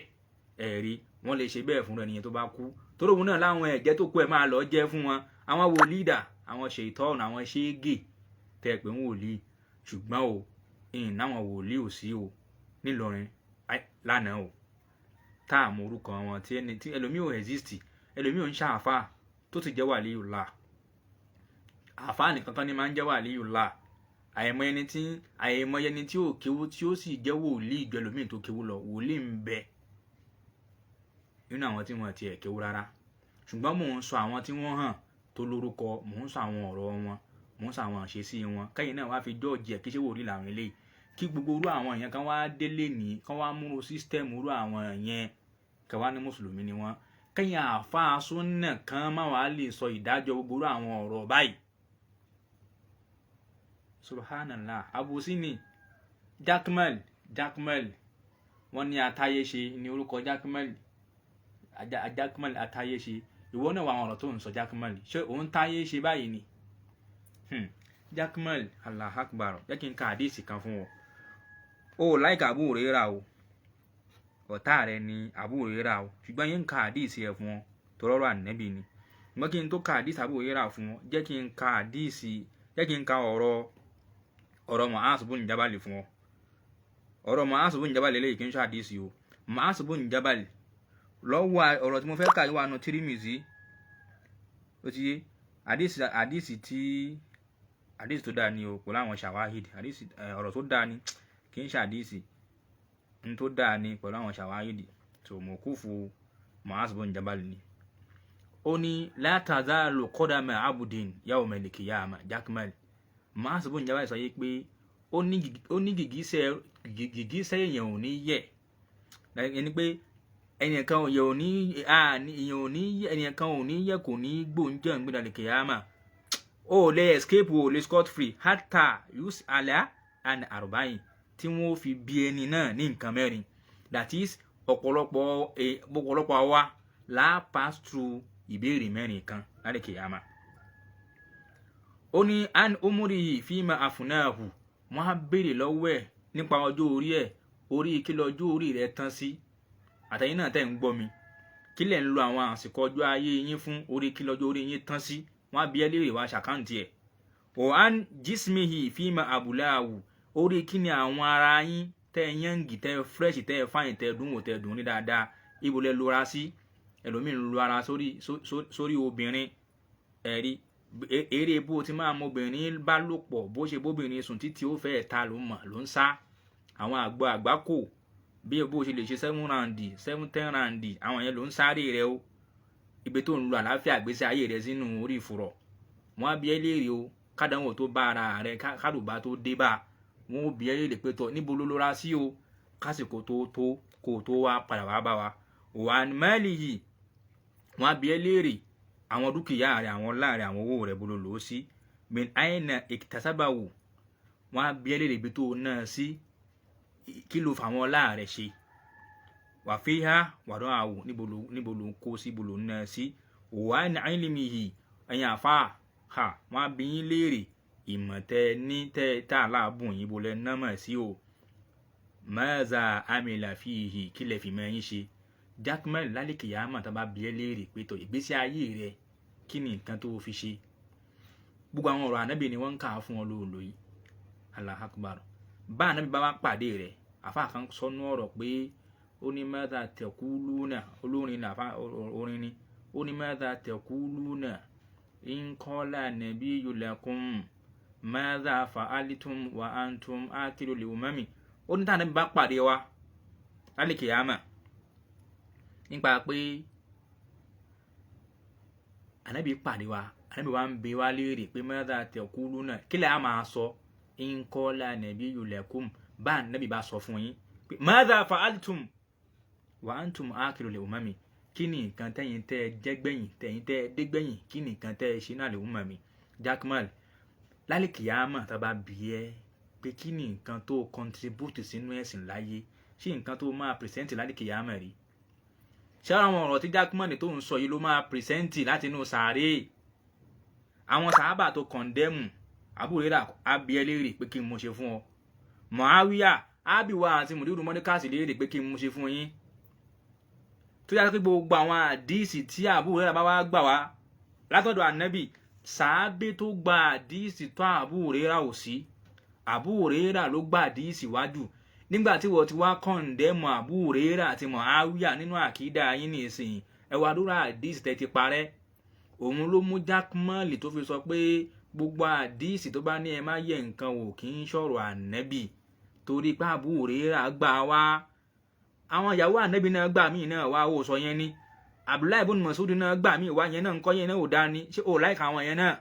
ẹ̀rí wọ́n lè ṣe bẹ́ẹ̀ fún ẹnìyẹn tó bá kú torí òun náà láwọn ẹ̀jẹ̀ tó kú ẹ̀ máa lọ jẹ́ fún wọn àwọn wòlíìdà àwọn ṣèitọ́ọ̀nù àwọn ṣéégè tẹ́ ẹ pé ń wòlíì ṣùgbọ́n o ìhìn náwọn wòlíì ò sí o nílọrin lánàá o tá àmọ́ orúkọ wọn tí ẹlòmíì ò exist ẹlòmíì ò ń ṣàfà tó ti jẹ́ wàlíyùlá àfáà nìkan kan ní máa ń jẹ́ wàlíyùlá àìmọye ẹni tí ò kéwú tí ó sì jẹ́ wòlíì ìjọ ẹlòmíì tó kéwú lọ wòlíì ń bẹ nínú àwọn tí wọ́n ti ẹ̀ kéwú rárá ṣùgbọ́n mò ń sọ àwọn tí wọ́n hàn tó lórúkọ mò ń sọ àwọn ọ̀rọ̀ wọn mò ń sọ àwọn àṣesí wọn kẹ́yìn náà wá fi jọ́ọ̀jì ẹ̀ kí ṣé wòlíì làwọn eléyìí kí gbogbo irú àwọn èèyàn kan wá délé ní kan wá múrò sísítẹ́ẹ̀mù irú àwọn yẹn kan wá ní mùsùlùmí ni wọ́n kẹ́yìn àáfàá súnnà kan má wàá lè sọ ìdájọ́ gbogbo irú àwọn ọ̀rọ̀ báyìí subhanallah àbòsí ni Jaqmal wọ́n ní atáyéṣe ní orúkọ Jaqmal atáyéṣe ìwọ náà wà àwọn ọ̀rọ̀ tó ń sọ Jaqmal ṣé òun táyé ṣe báyìí ni Jaqmal Allah akbar jẹ́ kí n ka àdíìsì kan fún ọ ó láìka Abu Hurairah o ọ̀tá rẹ ni Abu Hurairah o ṣùgbọ́n yín ka àdíìsì ẹ̀ fún ọ tó rọ́rọ̀ ànẹ́bì ni ṣùgbọ́n kí n tó ka àdíìsì Abu Hurairah fún ọ jẹ́ kí n ka ọ̀rọ̀ Mu'az bun Jabal fún ọ ọ̀rọ̀ Mu'az bun Jabal lélẹ́yìí kí n ṣe àdíìsì o Mu'az bun Jabal lọ́wọ́ ọ̀rọ̀ tí mo fẹ́ kà yíwá nu Tirmidhi ó ti yé àdíìsì tó dáa ni o pẹ̀lú àwọn shawahid ọ̀rọ̀ tó dáa ni kì í ṣe àdíìsì tó dáa ni pẹ̀lú àwọn shawahid tó mawqufu Mu'az bun Jabal ni ó ní la tazalu qadama abdin yawmal qiyamah Jaqmal Mu'az bun Jabal sọ yé pé ó ní gìgísẹ̀ èèyàn ò ní yẹ̀ ẹni pé ẹnìkan ò ní yẹ kò ní gbóúnjẹ ìgbéra kìyàmà ó lè escape ó lè scot free hatta yus'ala an arba'in tí wọ́n fi bí ẹni náà ní nǹkan mẹ́rin that is ọ̀pọ̀lọpọ̀ wa la pass through ìbéèrè mẹ́rin kan láti kìyàmà ó ní an umurihi fima afnahu wọ́n á béèrè lọ́wọ́ ẹ̀ nípa ọjọ́ orí ẹ̀ orí kí lọ́jọ́ orí rẹ̀ tán sí àtẹ̀yìn náà tẹ́ ń gbọ́ mi kí lẹ̀ ń lo àwọn àsìkò ọjọ́ ayé yín fún orí kí lọ́jọ́ orí yín tán sí wọ́n á bi ẹ́ léèrè wá ṣàkáǹtì ẹ̀ an jismihi fima abulahu orí kí ni àwọn ara yín tẹ́ yáǹgì tẹ́ fresh tẹ́ fáyìn tẹ́ dùn ní dáadáa ibo lẹ lora sí ẹlòmíín lo ara sórí obìnrin ẹ̀rí eré bó ti máa mọ obìnrin bá lò pọ̀ bó ṣe bóbìnrin sùn títí ó fẹ́ ta ló ń sá àwọn àgbà kò bí bó ṣe lè ṣe 7 round 10 round àwọn yẹn ló ń sáré rẹ o ibi tó ń lo àlàáfíà gbèsè ayé rẹ sínú orí ìfurọ̀ wọn á bi ẹ́ léèrè o kádàwọn tó bá ara rẹ kádùbá tó dé bá wọn ó bi ẹ́ léèrè pé tọ níbo ló lọ́ra sí o kásìkò kò tó wá padà wá bá wa wà ní mẹ́lì yìí wọn á bi ẹ́ léèrè àwọn dúkìá rẹ àwọn láàrin àwọn owó rẹ bolo lò ó sí min aina iktasabahu wọn á bi ẹ́ léèrè ibi tó náà sí kí ló fà wọn láàrẹ ṣe wà fi ha wàdán àwò níbo ló ń kó sí ibo ló ń ná sí wà ní àìlèmí yìí ẹ̀yìn àfa ha wọn á bi yín léèrè ìmọ̀ tẹ ní tẹ tá a láàbùn yín bo lẹ námọ̀ sí o maza amila fihi kí lẹ fi mọ́ ẹ̀yìn ṣe Jaqmal lálẹ́ kìyàmọ̀ tá a bá bi ẹ́ léèrè pé tọ ìgbésí ayé rẹ kí ni nǹkan tó fi ṣe gbogbo àwọn ọ̀rọ̀ ànábì ni wọ́n ń kà á fún ọ lóòlò yìí Allahu Akbar bá ànábì bá wá pàdé rẹ̀ àfáà kan sọnú ọ̀rọ̀ pé ó ní madha taquluna olórin ní àfáà orin ni ó ní madha taquluna in qala nabiyyu lakum madha fa'altum wa antum akilul umami ó ní tànábì bá pàdé wa lálẹ́ kìyàmà nípa pé ànábì pàdé wa ànábì wa ń bi wá léèrè pé madha taquluna kí lè á máa sọ in qala nabiyyu lakum bá nàbí bá sọ fún yín pé madha fa'altum wa antum akilul umami kí ni nǹkan tẹ́yin tẹ́ jẹ́gbẹ̀yìn tẹ́yin tẹ́ dégbẹ̀yìn kí ni nǹkan tẹ́ ṣe náà lè umami Jaqmal lálẹ́ kìyàmà tá bá bi ẹ́ pé kí ni nǹkan tó contribute sínú ẹ̀sìn láyé ṣé nǹkan tó máa present lálẹ́ kìyàmà rí ṣé àwọn ọ̀rọ̀ tí Jaqmal tó ń sọ yìí ló máa present láti inú sàárè àwọn sàhábà tó condemn Abu Hurairah abi ẹ́ léèrè pé kí n mo ṣe fún ọ Muawiya abiwa àti mùdírù mọ́dékàsì léèrè pé kí n mo ṣe fún yín tó yàtọ̀ pé gbogbo àwọn àdíìsì tí Abu Hurairah bá wá gbà wá látọ̀dọ̀ ànábì sàábé tó gba àdíìsì tó Abu Hurairah ò sí Abu Hurairah ló gba àdíìsì wájú nígbà tí wọ́n ti wá kọ́ndẹ́mù Abu Hurairah àti Muawiya nínú àkídà yín ní ìsìn ẹwà dúró àdíìsì tẹ́ ti parẹ́ òun ló mú Jaqmal tó fi sọ pé gbogbo àdíìsì tó bá ní ẹ má yẹ nǹkan wò kì í ṣọ̀rọ̀ ànábì torí pé Abu Hurairah gbà wá àwọn ìyàwó ànábì náà gbà mí náà wá ó sọ yẹn ni Abdullahi ibn Mas'ud náà gbà mí wá yẹn náà ń kọ́ yẹn náà ò dá ní ṣé ò láìka àwọn yẹn náà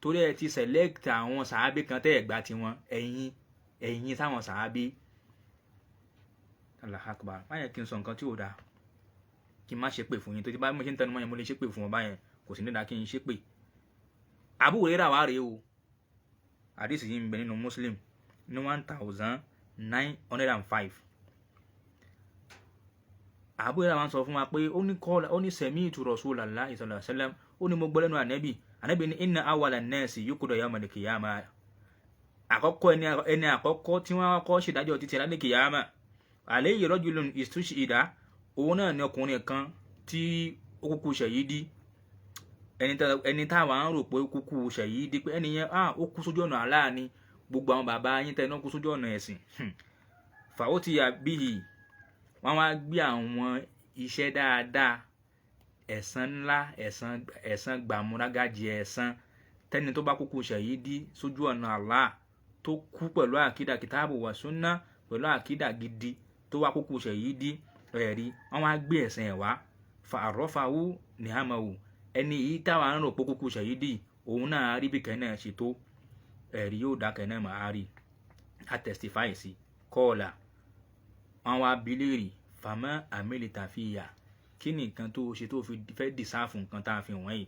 torí ẹ ti select àwọn sàábé kan tẹ́ ẹ̀ gbà tiwọn ẹ̀yin sáwọn sàábé. Allahu Akbar má yẹ kí n sọ nǹkan tí ò dáa kí n má ṣépè fún yín tó ti bá mo ṣe ń tẹnu mọ́ yẹn mo lè ṣépè fún ọ báyẹn kò sì ní dáa kí n ṣépè. Abu Hurairah wá rèé o àdìsí yìí ń bẹ nínú Muslim ní 1905. Abu Hurairah máa ń sọ fún wa pé ó ní sami'tu Rasulallahi sallallahu alaihi wasallam ó ní mo gbọ́ lẹ́nu ànábì ní inna awwala an-nasi yuqda yawmal qiyamah àkọ́kọ́ ẹni àkọ́kọ́ tí wọ́n kọ́ ṣèdájọ́ títí lálẹ́ kìyàmá alayhi rajulun istushhida òun náà ní ọkùnrin kan tí ó kúkú ṣàhídì ẹni táwa ń rò pé ó kúkú ṣàhídì pé ẹni yẹn ó kú sójú ọ̀nà Allah ni gbogbo àwọn bàbá yín tẹ́ náà kú sójú ọ̀nà ẹ̀sìn fa'utiya bihi wọ́n wá gbé àwọn iṣẹ́ dáadáa ẹ̀san ńlá ẹ̀san gbàmúrágájì ẹ̀san tẹ́ni tó bá kúkú ṣàhídì sójú ọ̀nà Allah tó kú pẹ̀lú àkídà kìtàbù wà súnná pẹ̀lú àkídà gidi tó wá kúkú ṣàhídì ẹ̀rí wọ́n wá gbé ẹ̀san ẹ̀ wá fa àrọ́fàwù nìhámàwù ẹni yìí táwa ń rò pé kúkú ṣàhídì òun náà rí bí kẹ́nà ṣe tó ẹ̀rí yóò dá kẹ́nà máa rí a testify sí kọ́ọ̀là wọ́n wá bilérì fàmọ́ àmìlítà fìyà kí ni nǹkan tó ṣe tó fi fẹ́ dìsáàfù nǹkan tá a fi wọ́n yìí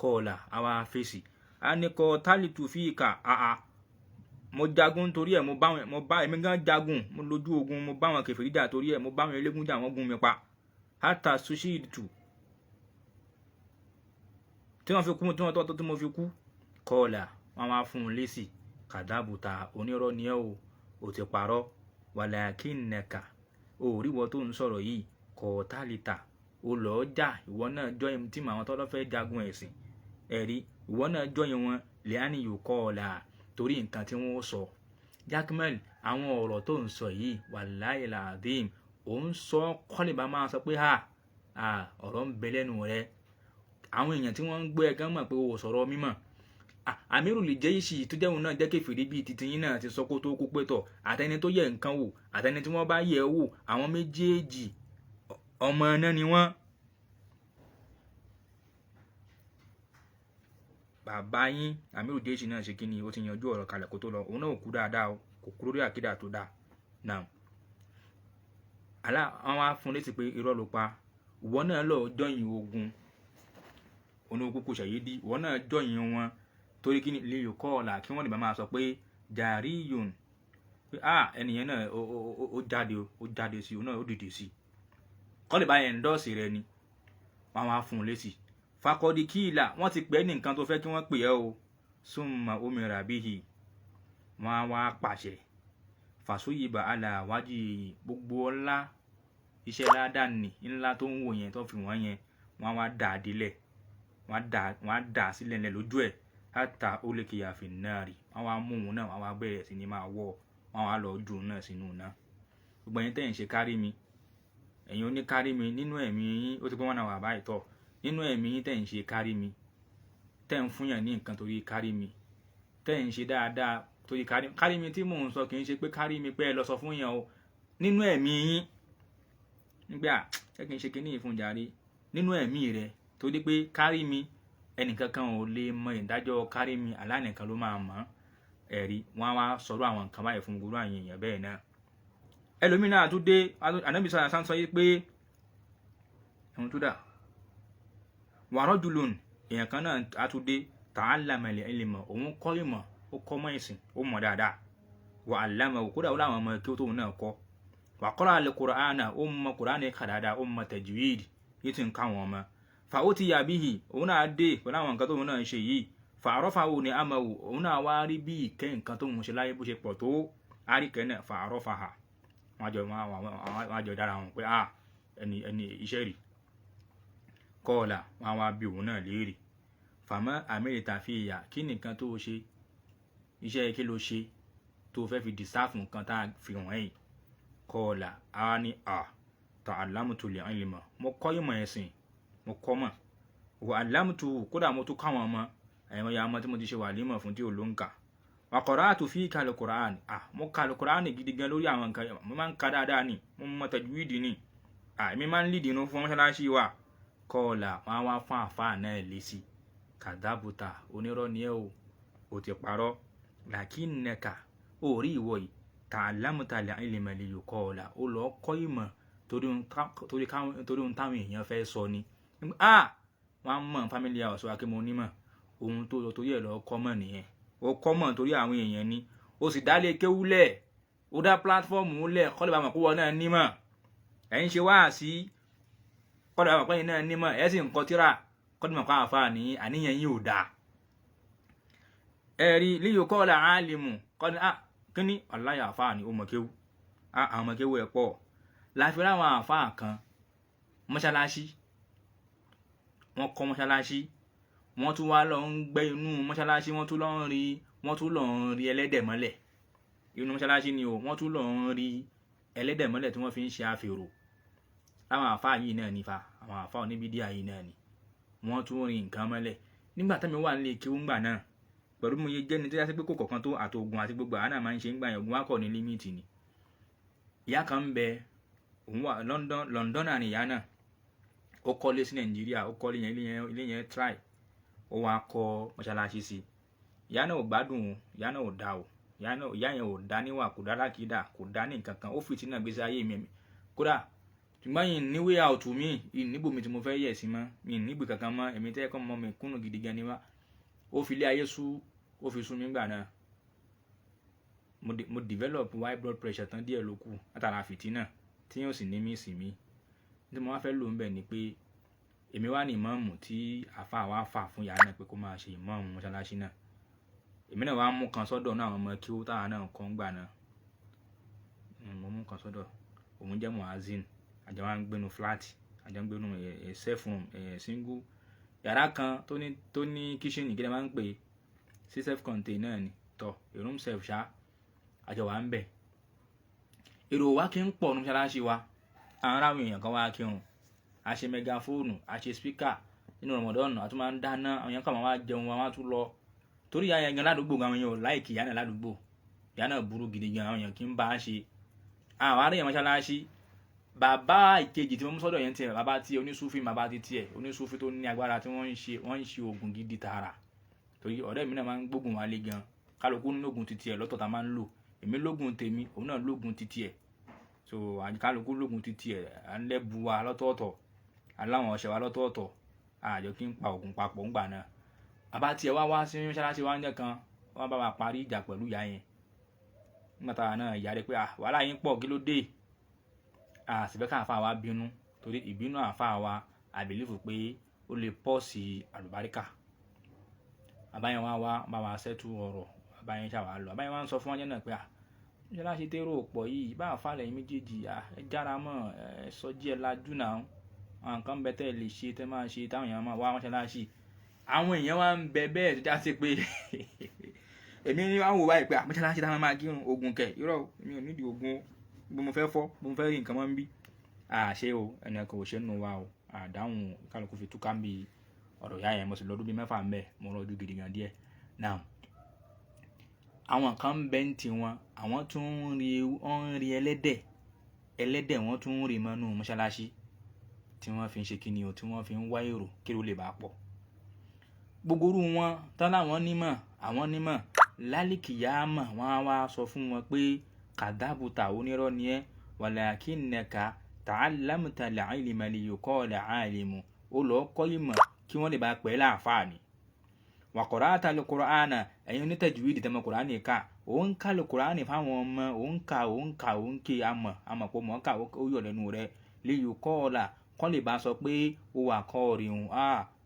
kọ́ọ̀là àwa fèsì a ní kọ́ tálítù fíìkà àà mo jagun torí ẹ̀ mo bá èmi gan jagun mo lójú ogun mo bá wọn kèfèrí jà torí ẹ̀ mo bá wọn eléégún jà wọ́n gún mi pa hátà suṣíìtù tí wọ́n fi kú tí wọ́n tọ́ tí mo fi kú kọ́ọ̀là wọ́n wá fún un lésì kàdábùtà onírọ́ ni ẹ́ o ti parọ́ wàlàkínẹ̀kà orí wọ́n tó ń sọ̀rọ̀ yìí kọ́ọ̀tálítà o lọ́ọ́ jà ìwọ náà jọ́ ẹ̀mí tí màwọn tọ́lọ́ fẹ́ jagun ẹ̀sìn ẹ̀rí ìwọ náà jọyìn wọn lẹ́ánì yóò kọ́ ọ̀la torí nǹkan tí wọ́n sọ. Jaqmal àwọn ọ̀rọ̀ tó ń sọ yìí wallahi alazim ò ń sọ kọ́lé bá máa sọ pé ọ̀rọ̀ ń bẹ lẹ́nu rẹ àwọn èèyàn tí wọ́n ń gbé ẹ̀gán mọ̀ pé o sọ̀rọ̀ mímọ̀ àmírù lè jẹ́ ìṣì tó jẹ́wọ́n náà jẹ́ kèfèrí bíi titi yín náà ti sọ kó tó kú pé tọ̀ àtẹni tó yẹ nǹkan wò àtẹni tí wọ́n bá yẹ̀ wò àwọn méjèèjì ọmọ náà ni wọ́n. Bàbá yín àmírù déèṣì náà ṣe kíni ó ti yanjú ọ̀rọ̀ kalẹ̀ kó tó lọ òun náà ò kú dáadáa o kò kú lórí àkídà tó dáa náà àwọn afún létí pé irọ́ ló pa ìwọ náà lọ jọyìn ogun onókùkù ṣàyédí ìwọ náà jọyìn wọn torí kíni lè yóò kọ́ ọ̀la kí wọ́n lè máa sọ pé jàrí yòn pé ẹnìyẹn náà ó jáde sí òun náà ó dìde sí kọ́ lè bá yẹn ńdọ́ọ̀sì rẹ ni wọ́n wá fún un létí fakọ́dí kíìlà wọ́n ti pẹ́ ní nǹkan tó fẹ́ kí wọ́n pè ẹ́ o súnmọ́ omira bíhì wọ́n á wá pàṣẹ fàṣóyìbà aláwájì gbogbo ọlá iṣẹ́ ládàáni ńlá tó ń wò yẹn tó fi wọ́n yẹn wọ́n á wá dà á délẹ̀ wọ́n á dà á sílẹ̀ lẹ̀ lójú ẹ̀ hátà ó lè kíyà fi náà rí wọ́n wá mú òun náà wọ́n wá bẹ̀rẹ̀ sí ni máa wọ̀ wọ́n wá lọ jù náà sínú náà gbogbo ẹ̀yin tẹ̀yìn ṣe kárí mi ẹ̀yin oní kárí mi nínú ẹ̀mí yín ó ti pé wọ́n náà wà báyìí tọ̀ nínú ẹ̀mí yín tẹ̀yìn ṣe kárí mi tẹ̀ ń fúnyàn ní nǹkan torí kárí mi tẹ̀yìn ṣe dáadáa torí kárí mi tí mò ń sọ kì í ṣe pé kárí mi pé ẹ lọ sọ fún yàn o nínú ẹ̀mí yín nígbà ṣé kì í ṣe kíní ìfúnjàre nínú ẹ̀mí rẹ torí pé kárí mi ẹnìkankan ò lè mọ ìdájọ́ kárí mi Allah nìkan ló máa mọ̀ ẹ̀rí wọ́n á wá sọ̀rọ̀ àwọn nǹkan báyìí fún gbogbo àwọn èèyàn bẹ́ẹ̀ náà ẹlòmínà àtúndé ànábì sọ̀rọ̀ sáńsọ yìí pé ẹ̀hún tó dà wàrọ̀ jùlọ̀n èèyàn kan náà àtúndé ta'allama al-ilma òun kọ́ ìmọ̀ ó kọ́ mọ́ ìsìn ó mọ̀ dáadáa wa 'allamahu kódà ó láwọn ọmọ kí ó tóun náà kọ́ wa qara'a al-Qur'ana ó mọ Qur'ani kà dáadáa ó mọ tajwid yìí ti ń ká wọn mọ́ fa utiya bihi òun náà dé pẹ̀lú àwọn nǹkan tóun náà ṣe yìí fa arafahu ni'amahu òun náà wá rí bí ìkẹ́ nǹkan tóun ṣe láyé bó ṣe pọ̀ tó àríkẹ́ náà fa arafaha wọ́n jọ dára wọn pé ẹni iṣẹ́ rí kọ́ọ̀là wọn wá bí òun náà léèrè fàmọ́ àmẹ́rìta fi ìyà kí nìkan tó ṣe iṣẹ́ kí ló ṣe tó fẹ́ fi dìsáàfù nǹkan tá a fi wọ́n yìí kọ́ọ̀là á ní ta'allamtu al-ilma mo kọ́ ìmọ̀ ẹ̀sìn mo kọ́ mọ̀ wa allamtu kódà mo tún káwọn ọmọ ẹ̀yàn ya ọmọ tí mo ti ṣe wàlímọ̀ fún tí ò ló ń kà wa qara'tu fika al-Qur'an mo ka al-Qur'an gidi gan lórí àwọn nǹkan mo máa ń ka dáadáa ni mo mọ̀ tajwid ni èmi máa ń lead inú fún mọ́ṣáláṣí wa kọ́ọ̀là wọn wá fún àfáà náà lésì kàdábùtà onírọ́ ni ẹ́ o ti parọ́ lakinnaka orí ìwọ yìí ta'allamta al-ilma li yuqala ó lọ kọ́ ìmọ̀ torí ohun táwọn èèyàn fẹ́ sọ ni wọ́n mọ̀ family house wa kí mo nímọ̀ ohun tó lọ torí ẹ̀ lọ kọ́ mọ̀ nìyẹn ó kọ́ mọ̀ torí àwọn èèyàn ni ó sì dálé kéwúlẹ̀ ó dá platform lẹ̀ kọ́lẹ̀ bá mọ̀ kó wọ́n náà nímọ̀ ẹ̀yin ṣe wá sí kọ́lẹ̀ bá mọ̀ pẹ́yìn náà nímọ̀ ẹ̀ sì ń kọ́ tíra kọ́lẹ̀ mọ̀ kó àfáà ní àníyàn yìí ò dáa ẹ̀rí li yuqala alimu kọ́lẹ̀ kíní ọ̀láyà àfáà ní ó mọ̀ kéwú àwọn ọmọ kéwú ẹ̀ pọ̀ láfi láwọn àfáà kan mọ́ṣáláṣí wọ́n kọ́ mọ́ṣáláṣí wọ́n tún wá lọ ń gbẹ́ inú mọ́ṣáláṣí wọ́n tún lọ ń rí ẹlẹ́dẹ̀ mọ́lẹ̀ inú mọ́ṣáláṣí ni o wọ́n tún lọ ń rí ẹlẹ́dẹ̀ mọ́lẹ̀ tí wọ́n fi ń ṣe àfèrò láwọn àfáà yìí náà nífa àwọn àfáà oníbídíà yìí náà ni wọ́n tún rí nǹkan mọ́lẹ̀ nígbà tẹ́mi wà nílé kéwú ńgbà náà pẹ̀lú mo yẹ jẹ́ni tó yá sí pé kò kọ̀ọ̀kan tó àtògùn àti gbogbo àánà máa ń ṣe ń gbà yẹn ògùn wá kọ̀ ní límìtì ni ìyá kan ń bẹ òun wà London àni ìyá náà ó kọ́lé sí Nàìjíríà ó kọ́lé yẹn ilé yẹn try ó wá kọ́ mọ́ṣáláṣí sí ìyá náà ò gbádùn o ìyá náà ò dá o ìyá yẹn ò dá níwà kò dá lákìdá kò dá ní nǹkan kan ó fìtí náà gbèsè ayé mi kódà ṣùgbọ́n yìí ní way out mi níbo mi tí mo fẹ́ yẹ̀ sí mọ́ mi níbi kankan mọ́ èmi tẹ́ kọ́ mọ́ mi kúnnù gidi gan ni wá ó fi ilé ayé ó fi sún mi gbà náà mo develop high blood pressure tán díẹ̀ ló kù látara fìtí náà tí yóò sì ní mí sí mi tí mo wá fẹ́ lò ń bẹ̀ ni pé èmi wá ní ìmáàmù tí àfáà wá fà fún ìyá náà pé kó máa ṣe ìmáàmù mọ́ṣáláṣí náà èmi náà wá mú kan sọ́dọ̀ náà àwọn ọmọ kí ó táwa náà kọ́ ń gbà náà mo mú kan sọ́dọ̀ òun jẹ́ muazin àjọ wa ń gbénu flat àjọ ń gbénu self room single yàrá kan tó ní kíṣìnì kí lè máa ń pè sí self contained náà ni tọ́ a room self ṣá àjọ wa ń bẹ̀ èrò wa kí ń pọ̀ ní mọ́ṣáláṣí wa àwọn aráwọ̀ èèyàn kan wá kírun a ṣe mẹgafóònù a ṣe spíkà nínú Ramadan a tún máa ń dáná àwọn èèyàn kan máa wá jẹun wọn wá tún lọ torí ìyá yẹn gan ládùúgbò àwọn èèyàn ò láìkì ìyá náà ládùúgbò ìyá náà burú gidi gan àwọn èèyàn kì í bá a ṣe àwọn aráyàn mọ́ṣáláṣí bàbá ìkejì tí wọ́n mú sọ́dọ̀ yẹn tiẹ̀ bàbá tí onísúfì bàbá ti tiẹ̀ onísúfì tó ní agbára tí wọ́n ń ṣe oògùn gidi tààrà torí ọ̀rẹ́ mi náà máa ń gbógun wa lé gan kálukú ní oògùn ti tiẹ̀ lọ́tọ̀ tá máa ń lò èmi lóògùn tèmi òun náà lóògùn ti tiẹ̀ so kálukú lóògùn ti tiẹ̀ à ń lẹ́bu wa lọ́tọ̀ọ̀tọ̀ aláwọn ọ̀ṣẹ́ wa lọ́tọ̀ọ̀tọ̀ àjọ kí n pa oògùn papọ̀ ńgbà náà bàbá tiẹ̀ wá sí mọ́ṣáláṣí wa ń jẹ́ kan wọ́n bá wa parí ìjà pẹ̀lú ìyá yẹn nígbà táwa náà ìyá rẹ̀ pé wàhálà yín pọ̀ kí ló dé àsìbẹ́ ká àfáà wa bínú torí ìbínú àfáà wa àbílífù pé ó lè pọ́ọ̀sì àlùbáríkà àbáyẹn wá bá wa ṣẹ́tù ọ̀rọ̀ àbáyẹn ṣàwà lọ àbáyẹn wá ń sọ fún wọn jẹ́ náà pé mọ́ṣáláṣí térò pọ̀ yìí bá àfáàlẹ̀ yín méjèèjì ẹ jára mọ́ ẹ sọ díẹ̀ lajú náà àwọn nǹkan bẹ tẹ́ lè ṣe tẹ́ máa ṣe táwọn èèyàn máa wá mọ́ṣáláṣí àwọn èèyàn wá ń bẹ bẹ́ẹ̀ tó já sí pé èmi ní wá wò wáyé pé mọ́ṣáláṣí táwọn máa kírun ogun kẹ̀ irọ́ èmi ò nídìí ogun bó mo fẹ́ fọ́ bó mo fẹ́ rí nǹkan mọ́ ń bí àṣẹ o ẹnì kan ò ṣe nù wa o àdáhùn kálukú fi túká ń bi ọ̀rọ̀ ìyá yẹn mo sì lọ́dún bíi 6 ń bẹ̀ mo lọ́dún gidi gan díẹ̀ náà àwọn kan ń bẹ ń ti wọn àwọn tún ń rí ẹlẹ́dẹ̀ wọ́n tún ń rí mọ́nú mọ́ṣáláṣí tí wọ́n fi ń ṣe kíni o tí wọ́n fi ń wá èrò kí ló lè bá pọ̀ gbogbo orú wọn tán láwọn nímọ̀ àwọn nímọ̀ lálìkìyámà wọ́n á wá sọ fún wọn pé kàdábùtà onírọ́ ni ẹ́ walakinnaka ta'allamta al-ilma liyuqala alimu ó lọ kọ́ ìmọ̀ kí wọ́n lè bá pẹ́ láàfáà ni wa qara'ta al-Qur'ana ẹ̀yin onítẹ̀júwìdì tẹ́mọ̀ Kùránì ká òun ká lè Kùránì fáwọn ọmọ òun ké àmọ̀ pọ̀ mọ́ ká ó yọ̀ lẹ́nu rẹ̀ liyuqala kọ́ lè bá sọ pé ó wà kọ́ ọ̀rìn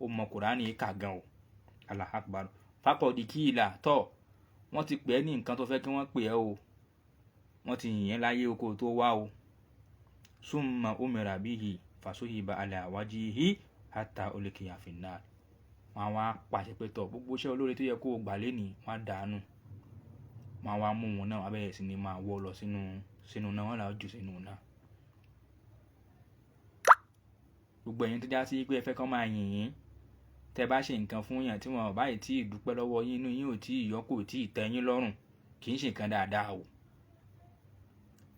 ó mọ Kùránì ká gan o Allahu Akbar faqadi qila tọ́ wọ́n ti pè é ní nǹkan tó fẹ́ kí wọ́n pè é o wọ́n ti yìn láyé oko tó wá o summa umira bihi fasuhiba ala wajihi hatta ulqiya finnar wọ́n wá pàṣẹ pé tọ́ gbogbo iṣẹ́ olóore tó yẹ kó o gbà lẹ́nìí wọ́n dànù wọ́n wá mú wọn náà wọ́n bẹ̀rẹ̀ sí ni máa wọ́ lọ sínú náà wọ́n làá jù sínú náà gbogbo ẹ̀yin tó já sí pé ẹ fẹ́ kọ́ máa yìn yín tẹ́ bá ṣe nǹkan fún yàn tí wọn ò báyìí tí ìdúpẹ́ lọ́wọ́ yín inú yín ò tí ì yọ kò tí ì tẹ́ yín lọ́rùn kì í ṣe nǹkan dáadáa o.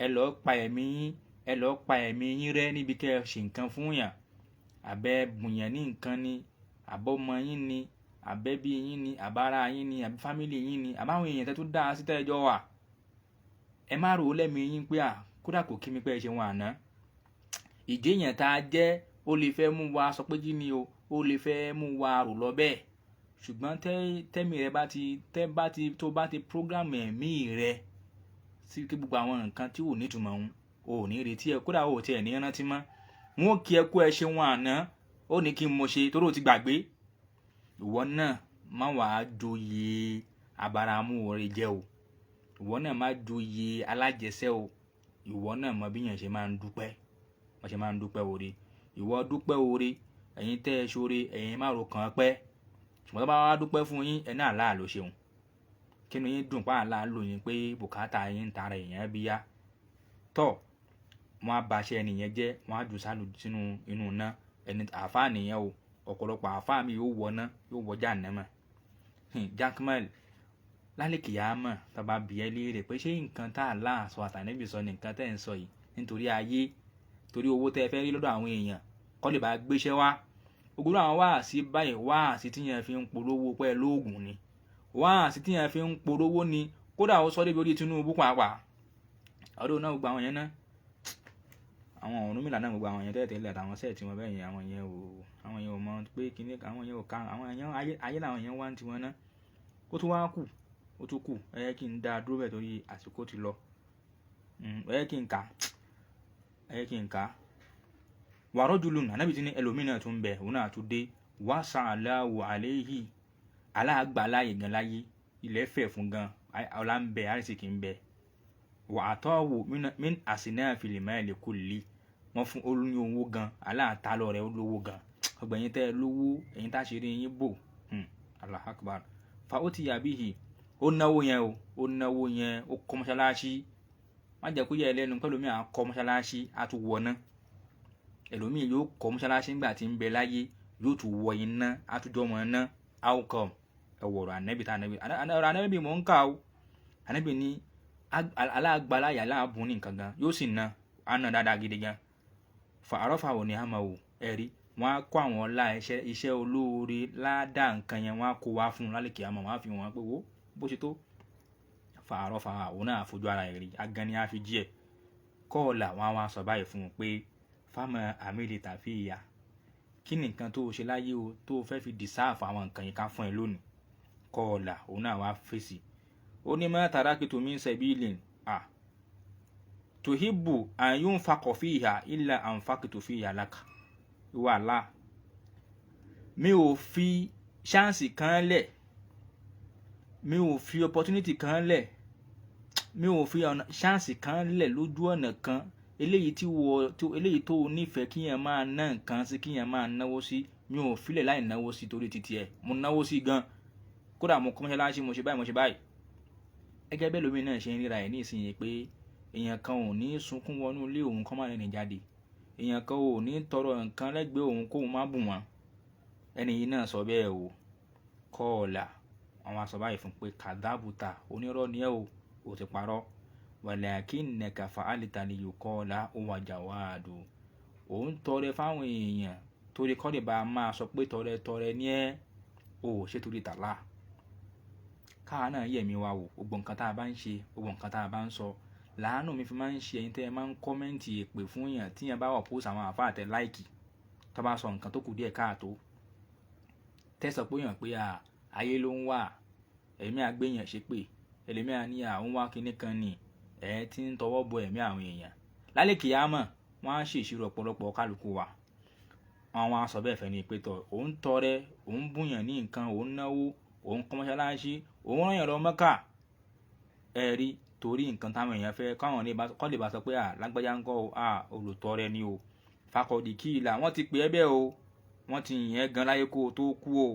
ẹ lọ́ọ́ pa ẹ̀mí yín rẹ́ níbi kẹ́ ẹ ṣe nǹkan fún yàn, àbẹ́ bùnyàn ní nǹkan ni, àbọ́mọ yín ni, àbẹ́bí yín ni, àbára yín ni, àbí fámìlì yín ni, àbáwọn èèyàn tẹ́ tó dáa sí tẹ́jọ́ wà. ẹ má rò ó lẹ́mìí yín pé kódà kò kí mi pé ẹ ṣe wọn àná. ìjéèyàn tá a jẹ́ ó lè fẹ́ mú wa sọ pé jí ni o, ó lè fẹ́ mú wa rò lọ bẹ́ẹ̀. ṣùgbọ́n tẹ́mi rẹ tó bá ti program ẹ̀mí rẹ sí kí gbogbo àwọn nǹkan tí ò nítumọ̀ òun ò ní retí ẹ, kódà ò tiẹ̀ ní rántí mọ́. wọn ò kí ẹ kó ẹ ṣe wọn àná, ó ní kí n mo ṣe torí ó ti gbàgbé. ìwọ náà má wàá joyè abáramú rẹ jẹ o, ìwọ náà má joyè alájẹsẹ́ o. ìwọ náà mọ bí yẹn ṣe máa ń dúpẹ́, wọ́n ṣe máa ń dúpẹ́ oore. ìwọ dúpẹ́ oore, ẹ̀yin tẹ́ ẹ ṣoore ẹ̀yin má ro kàn pẹ́. ṣùgbọ́n tó bá wá dúpẹ́ fún yín ẹ náà láà ló ṣeun, kínú yín dùn pa àlá lò yín pé bùkátà yín ń tara èèyàn bí yá tọ́. wọ́n á ba aṣẹ ẹnìyẹn jẹ́, wọ́n á jù sálù sínú inú iná. ẹni àáfàá nìyẹn o, ọ̀pọ̀lọpọ̀ àáfàá mi yóò wọ ná, yóò wọ jahannama. Jaqmal lálẹ́ kìyàmọ̀ tó bá bi ẹ́ léèrè pé ṣé nǹkan tá Allah sọ àtànẹ́bì sọ nìkan tẹ́ ń sọ yìí nítorí ayé, torí owó tẹ́ fẹ́ rí lọ́dọ̀ àwọn èèyàn kọ́ lè bá gbéṣẹ́ wá. ogún àwọn wáàsí báyìí wáàsí tíyẹn fi ń polówó pẹ́ lóògùn ni, wáàsí tíyẹn fi ń polówó ni. kódà ó sọ débi orí Tinubu pàápàá. ọdún náà gbogbo àwọn yẹn náà, àwọn Ọ̀rúnmìlà náà gbogbo àwọn yẹn tẹ́lẹ̀ àtàwọn sẹ́ẹ̀ tí wọ́n bẹ́ẹ̀ yẹn, àwọn yẹn ò mọ pé kíní, àwọn yẹn ò ká, àwọn yẹn ayé làwọn yẹn wá ń tiwọn náà. ó tún kù ẹ yẹ kí n dá dúró bẹ́ẹ̀ torí àsìkò ti lọ. ẹ yẹ kí n kà wàrọ́jùlùn ànábì tí ní ẹlòmínà tún bẹ̀ òun náà tún dé wá sàláwò àléhì aláàgbàláyè gan láyé, ilẹ̀ fẹ̀ fún gan, ọlá ń bẹ àrísìkì ń bẹ. wà á tọ́wò min àsìnáà fìlìmọ́ ẹ̀ kò lè wọ́n fún olóyún owó gan, aláàtálọ̀ rẹ̀ olówó gan. ọgbẹ̀yìn tẹ́ lówó ẹ̀yìn tá ṣe rí yín bò. Allahu Akbar. fa ó ti yà bíhì ó náwó yẹn ó kọ́ mọ́ṣáláṣí. má jẹ́ kó yẹ ẹlẹ́nu pẹ̀lú mi à ń kọ́ mọ́ṣáláṣí á tún wọ̀ náà. ẹlòmíì yóò kọ́ mọ́ṣáláṣí nígbà tí ń bẹ láyé yóò tún wọ iná á tún jọmọ iná. outcome ẹ̀wọ̀rọ̀ ànábì tá ànábì mọ̀ ń kà ó. ànábì ní aláàgbáláyà aláàbùn ní nǹkan gan yóò sì ná àná dáadáa gidi gan. fa àrọ́fà ò ní àmọ́ ò ẹ̀rí wọ́n á kó àwọn ọlá iṣẹ́ olóore ládàá nǹkan yẹn wọ́n á kó wá fún un lálẹ́ kìámọ̀, wọ́n á fi wọ́n pé wo bó ṣe tó. fa àrọ́fà òun náà fojú ara ẹ̀rí agani á fi jí ẹ̀ kọ́ọ̀là wọ́n á wá sọ báyìí fún un pé fámà àmìlì tàbí ìyá kí ni nǹkan tó o ṣe láyé o tó o fẹ́ fi dìsáàfù àwọn nǹkan yìí ká fún ẹ lónìí. kọ́ọ̀là òun náà wá fèsì ó ní ma taraktu min sabilin tuhibbu an yunfaqa fiha illa anfaqtu fiha laka. wàhálà mi ò fi ṣáǹsì kan lẹ̀, mi ò fi opportunity kan lẹ̀, mi ò fi ṣáǹsì kan lẹ̀ lójú ọ̀nà kan eléyìí tó o nífẹ̀ẹ́ kíyàn máa ná nǹkan sí, kíyàn máa náwó sí. mi ò filẹ̀ láì náwó sí torí títí ẹ̀ mo náwó sí gan. kódà mo kọ́ mọ́ṣáláṣí mo ṣe báyìí. gẹ́gẹ́ bẹ́ẹ̀ lómi náà ṣe ń ríra ẹ̀ ní ìsinyìí pé èèyàn kan ò ní sunkún wọnú ilé òun kọ́ máa rìn jáde, èèyàn kan ò ní tọrọ nǹkan lẹ́gbẹ̀ẹ́ òun kóun má bù wọ́n. ẹni yìí náà sọ bẹ́ẹ̀ o. kọ́ọ̀là àwọn aṣọ báyìí fún pé kàdábùtà onírọ́ ni ẹ́ o ti parọ́. walakinnaka fa'alta liyuqala huwa jawadu. òun tọrẹ fáwọn èèyàn torí kọ́ lè bá a máa sọ pé tọrẹ ní ẹ́ o ṣe torí tàlá. káwa náà yẹ̀mí wa wò gbogbo nǹkan tá a bá ń ṣe, gbogbo nǹkan tá a bá ń sọ. làánù mi fi máa ń ṣe ẹ̀yin tẹ́ ẹ máa ń kọ́mẹ́ǹtì èpè fún yàn tí yẹn bá wà post àwọn àfáà tẹ láìkì tó bá sọ nǹkan tó kù díẹ̀ káàtó. tẹ́sọ̀ pé yàn pé ayé ló ń wà, ẹ̀mí àgbéyàn ṣe pé ẹlẹ́mí àníyà ń wá kinní kan ni ẹ̀ tí ń tọwọ́ bọ ẹ̀mí àwọn èèyàn. lálẹ́ kìyàmọ̀ wọ́n á ṣèṣirò ọ̀pọ̀lọpọ̀ kálukú wa. àwọn aṣọ bẹ́ẹ̀ fẹ́ ni pé tọ̀ òun tọrẹ, òun bùyàn ní nǹkan, òun náwó, òun kọ́ mọ́ṣáláṣí, òun rán yàn lọ Mẹ́kà. ẹ̀rí torí nǹkan táwọn èèyàn fẹ́ káwọn kọ́ lè bá sọ pé lágbájá ń kọ́ olùtọrẹ ni o. fakọ̀dì kíìlà wọ́n ti pè é bẹ́ẹ̀ o, wọ́n ti yìn ẹ́ gan láyé kó o tó kú o.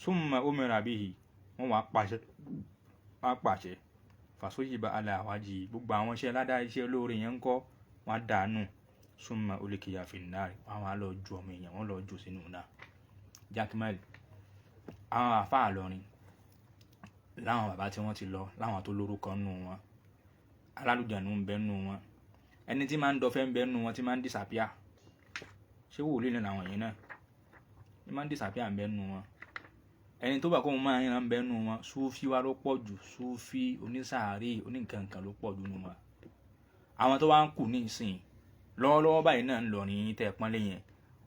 súnmọ́ omira bíi wọ́n wá pàṣẹ fàṣọyìnbá aláwájì gbogbo àwọn iṣẹ́ ládàá iṣẹ́ olóore yẹn ń kọ́ wọ́n dànù. súnmọ́ olùkìyà fìnnárì wọ́n wá lọ ju ọmọ èèyàn wọ́n lọ jù sínú náà. Jaqmal àwọn àfáà Ìlọrin láwọn bàbá tí wọ́n ti lọ láwọn tó lórúkọ nù wọn, alálùjànnú ń bẹ nù wọn, ẹni tí máa ń dọfẹ́ ń bẹ nù wọn, tí máa ń disappear, ṣé wòlíì ní làwọn yẹn náà ní máa ń disappear ń bẹ nù wọn, ẹni tó bá kó wọn máa ń ran bẹ nù wọn, súfí wa ló pọ̀ jù, súfí onísàárè oníkankan ló pọ̀ jù nù wọn. àwọn tó wá ń kù ní ìsìn lọ́wọ́lọ́wọ́ báyìí náà ń lọ ní tẹ́ pọ́nlé yẹn,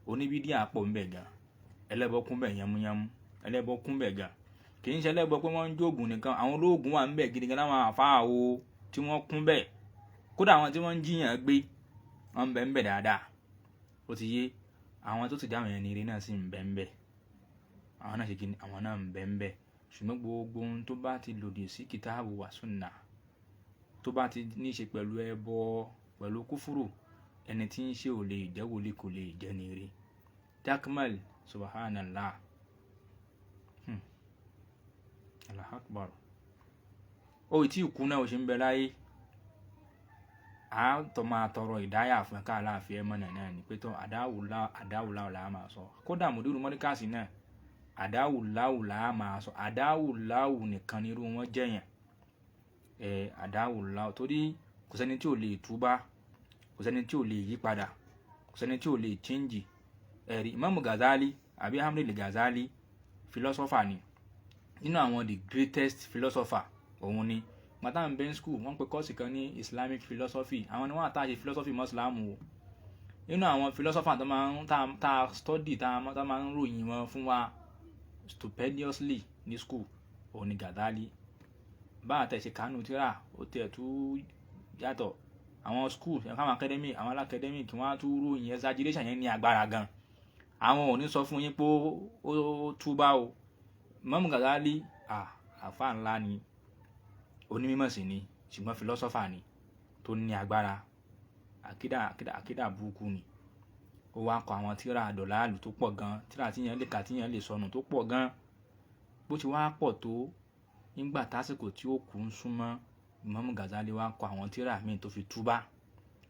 oníbídíà pọ̀ ń bẹ gan, ẹlẹ́bọ kún bẹ̀ yánmúyánmú, ẹlẹ́bọ kún bẹ̀ gan, kì í ṣe ẹlẹ́bọ pé wọ́n ń jóògùn nìkan, àwọn olóògùn wà ń bẹ gidi gan láwọn àfáà o tí wọ́n kún bẹ̀, kódà àwọn tí wọ́n ń jiyàn gbé wọ́n ń bẹ ń bẹ dáadáa, ó ti yé, àwọn tó ti dáhùn yẹn ní eré náà sì ń bẹ ń bẹ, àwọn náà ṣe kí ni, àwọn náà ń bẹ ń bẹ, ṣùgbọ́n gbogbo ohun tó bá ti lòdì sí kìtáàbù wà súnà, tó bá ti ní í ṣe pẹ̀lú ẹbọ pẹ̀lú kúfúrù, ẹni tí ń ṣe ò lè jẹ́ wòlíì, kò lè jẹ́ ní eré. Jaqmal, subhanallah, Allahu Akbar, ó tí ìkú náà ò ṣe ń bẹ láyé, a tó máa tọrọ ìdáyà fún ká láàfin ẹmọ náà ni pé tó àdáwùláwù là á máa sọ, kódà mùdírù mọ́díkàsì náà àdáwùláwù là á máa sọ, àdáwùláwù nìkan nírú wọn jẹyàn, àdáwùláwù, torí kò sẹ́ni tí ò lè túbá, kò sẹ́ni tí ò lè yí padà, kò sẹ́ni tí ò lè chíńjì. ẹ̀rí Imamu Ghazali àbí Hamdul Ghazali philosopher ni, nínú àwọn the greatest philosopher òun ni. Màtá ń bẹ school wọ́n pe kọ́ọ̀sì kan ní Islamic philosophy, àwọn ni wọ́n àtàṣe philosophy mọ́sílámù o. nínú àwọn philosopher tó máa ń ta study tá máa ń ròyìn wọn fún wa stupendously ní school òun ni Ghazali. bá àtẹ̀ṣe kánú tíra ó tẹ̀ tú yàtọ̀, àwọn school àwọn academy àwọn alákẹ́dẹ́mì kí wọ́n á tún ròyìn exaggeration yẹn ní agbára gan, àwọn ò ní sọ fún yín pé ó túbá o. Imamu Ghazali àfáà ńlá ni, onímọ̀ sí ni, ṣùgbọ́n philosopher ni tó ní agbára, àkídà burúkú ni. ó wá kọ àwọn tíra àdọ̀láàlù tó pọ̀ gan, tíra tíyẹn lè kà tíyẹn lè sọnù tó pọ̀ gan. bó ti wá pọ̀ tó, nígbà tásìkò tí ó kù ń súnmọ́, Imamu Ghazali wá kọ àwọn tíra míì tó fi túbá,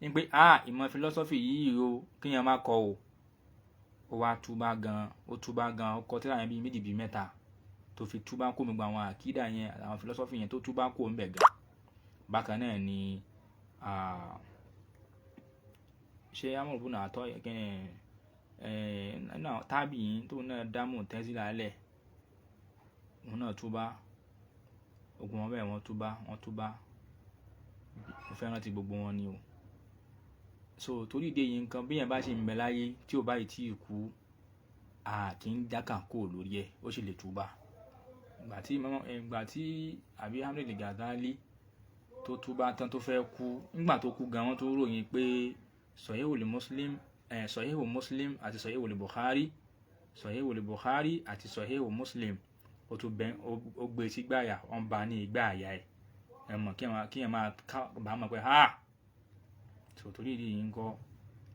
ní pé ìmọ̀ philosophy yìí o kíyàn má kọ o. ó wá túbá gan, ó kọ tíra yẹn bíi méjì bíi mẹ́ta tó fi túbá kó gbogbo àwọn àkídà yẹn, àwọn philosophy yẹn tó túbá kó ń bẹ̀ gan. bákan náà ni ṣé amúrùbù náà tọ́ náà tábì yìí tó náà dámù tẹ́sílà lẹ̀, òun náà túbá, ogun wọn bẹ́ẹ̀ wọ́n túbá, mo fẹ́ rántí gbogbo wọn ni o. so torí ìdí èyí nǹkan bí yẹn bá ṣe ń bẹ láyé tí ò báyìí tí ì kú, kì í jákà kó lórí ẹ̀, ó sì lè túbá. ìgbà tí àbí Hamdul Ghazali tó túbá tán tó fẹ́ kú, nígbà tó kú gan wọ́n tó ròyìn pé Sahihul Muslim àti Sahihul Bukhari àti Sahihul Muslim ó gbé sí gbáyà, wọ́n bá ní ìgbà àyà ẹ̀, ẹ̀mọ̀ kí ẹ̀ máa bá mọ̀ pé torí ìdí yìí ń kọ́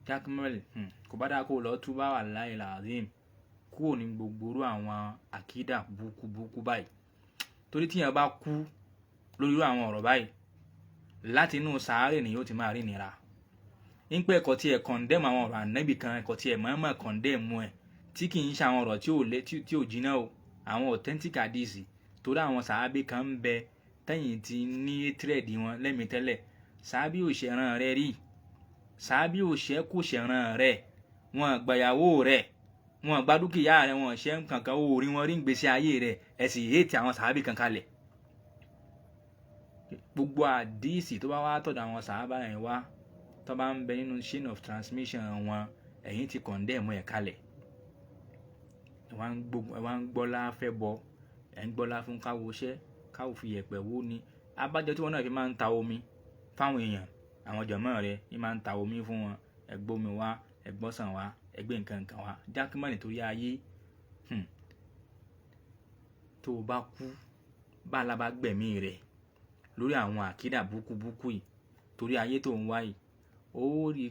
Jaqmal kò bá dáa kó lọ túbá wallahi alazim kúrò ní gbogbo orú àwọn àkídà búkú báyìí. torí tíyẹn bá kú lórí irú àwọn ọ̀rọ̀ báyìí, láti inú sàárè ni yóò ti máa rí nira. ń pẹ́ ẹ̀kọ́ tí ẹ̀ condemn àwọn ọ̀rọ̀ ànábì kan, ẹ̀kọ́ tí ẹ̀ mọ̀ọ́mọ̀ condemn ẹ̀, tí kì í ṣe àwọn ọ̀rọ̀ tí ò jiná o, àwọn authentic hadith. torí àwọn sàábé kan ń bẹ tẹ́yìn tí ní thread wọn lẹ́mìí tẹ́lẹ̀, sàábé ò ṣẹ̀ràn rẹ rí, sàábé ò ṣẹ́ kò ṣẹ̀ràn rẹ, wọn gbàyàwó rẹ, wọn gba dúkìá rẹ, wọn ṣẹ́ kankan, ó rí wọn rí ìgbésí ayé rẹ, ẹ sì hate àwọn sàábé kan kalẹ̀. gbogbo àdíìsì tó bá wá tọ̀dọ̀ àwọn sàábà yẹn wá tó bá ń bẹ nínú chain of transmission wọn, ẹ̀yin ti condemn ẹ̀ kalẹ̀. ẹ wá ń gbọ́lá fẹ́ bọ, ẹ̀ ń gbọ́lá fún káwo fi yẹ̀pẹ̀ wó ni. abájọ tí wọn náà fi máa ń ta omi fáwọn èèyàn, àwọn jọ̀mọ́ rẹ̀ ní máa ń ta omi fún wọn, ẹ gbómi wá, ẹ gbọ́sàn wá, ẹ gbé nǹkan wá. Jaqmal nítorí ayé, tó o bá kú bá alábá gbẹ̀mí rẹ̀ lórí àwọn àkídà búkú yìí, torí ayé tó ń wá yìí, ó rí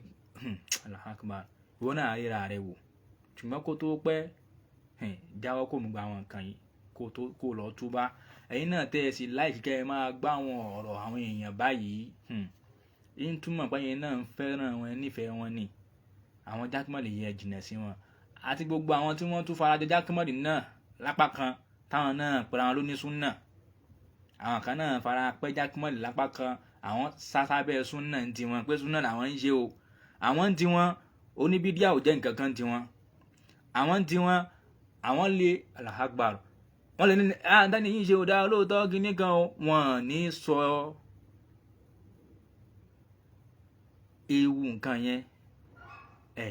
Allahu Akbar, ìwọ náà ríra rẹ̀ wò. ṣùgbọ́n kó tó pẹ́, jáwọ́ kó mú gba àwọn nǹkan yìí kó lọ túbá. ẹ̀yin náà tẹ́ ẹ sí láìsí kẹ́ ẹ máa gbá àwọn ọ̀rọ̀ àwọn èèyàn báyìí, ń túmọ̀ pé ẹ̀yin náà ń fẹ́ràn wọn, nífẹ̀ẹ́ wọn ni. àwọn Jaqmal yẹn jìnnà sí wọn, àti gbogbo àwọn tí wọ́n tún farajọ Jaqmal náà lápá kan táwọn náà pẹ̀lú àwọn lóní súnà àwọn kan náà fara pẹ́ Jaqmal lápá kan àwọn sásábẹ́ súnà ń tiwọn pé súnà làwọn ń ṣe o àwọn ń tiwọn oníbídíà ò jẹ́ nǹkan kan tiwọn àwọn ń tiwọn àwọn lè alahagbar wọ́n lè ní àdáni yìí ṣe òdá olóòótọ́ gíní kan o wọ́n ní sọ ewu nǹkan yẹn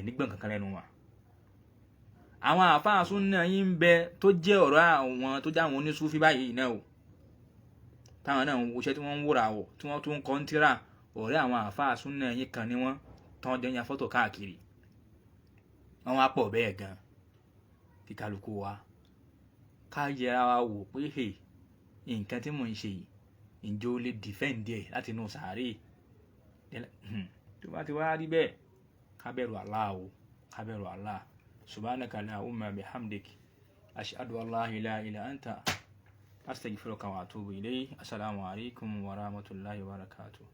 nígbọ̀n kankan lẹ́nu wọn àwọn àfáà súnà yìí ń bẹ tó jẹ́ ọ̀rọ̀ àwọn tó jẹ́ àwọn onísúfí báyìí náà o táwọn náà ń woṣẹ́ tí wọ́n ń wúra wọ̀ tí wọ́n tún ń kọ́ ń tíra ọ̀rẹ́ àwọn àfáà súnà yìí kan ní wọ́n tán jẹ́ yan fọ́tò káàkiri wọ́n wá pọ̀ bẹ́ẹ̀ gan kí kálukú wa ká yẹra wa wò pé nǹkan tí mò ń ṣe yìí ǹjẹ́ ó lè defend ẹ̀ láti inú sàárè tó bá ti wá rí bẹ́ẹ̀ ká bẹ̀rù Allah o ká bẹ̀rù Allah subhanaka allahumma bihamdik ashhadu an la ilaha illa anta astaghfiruka wa atubu ilayk assalamu alaikum wa rahmatullahi wa barakatuh.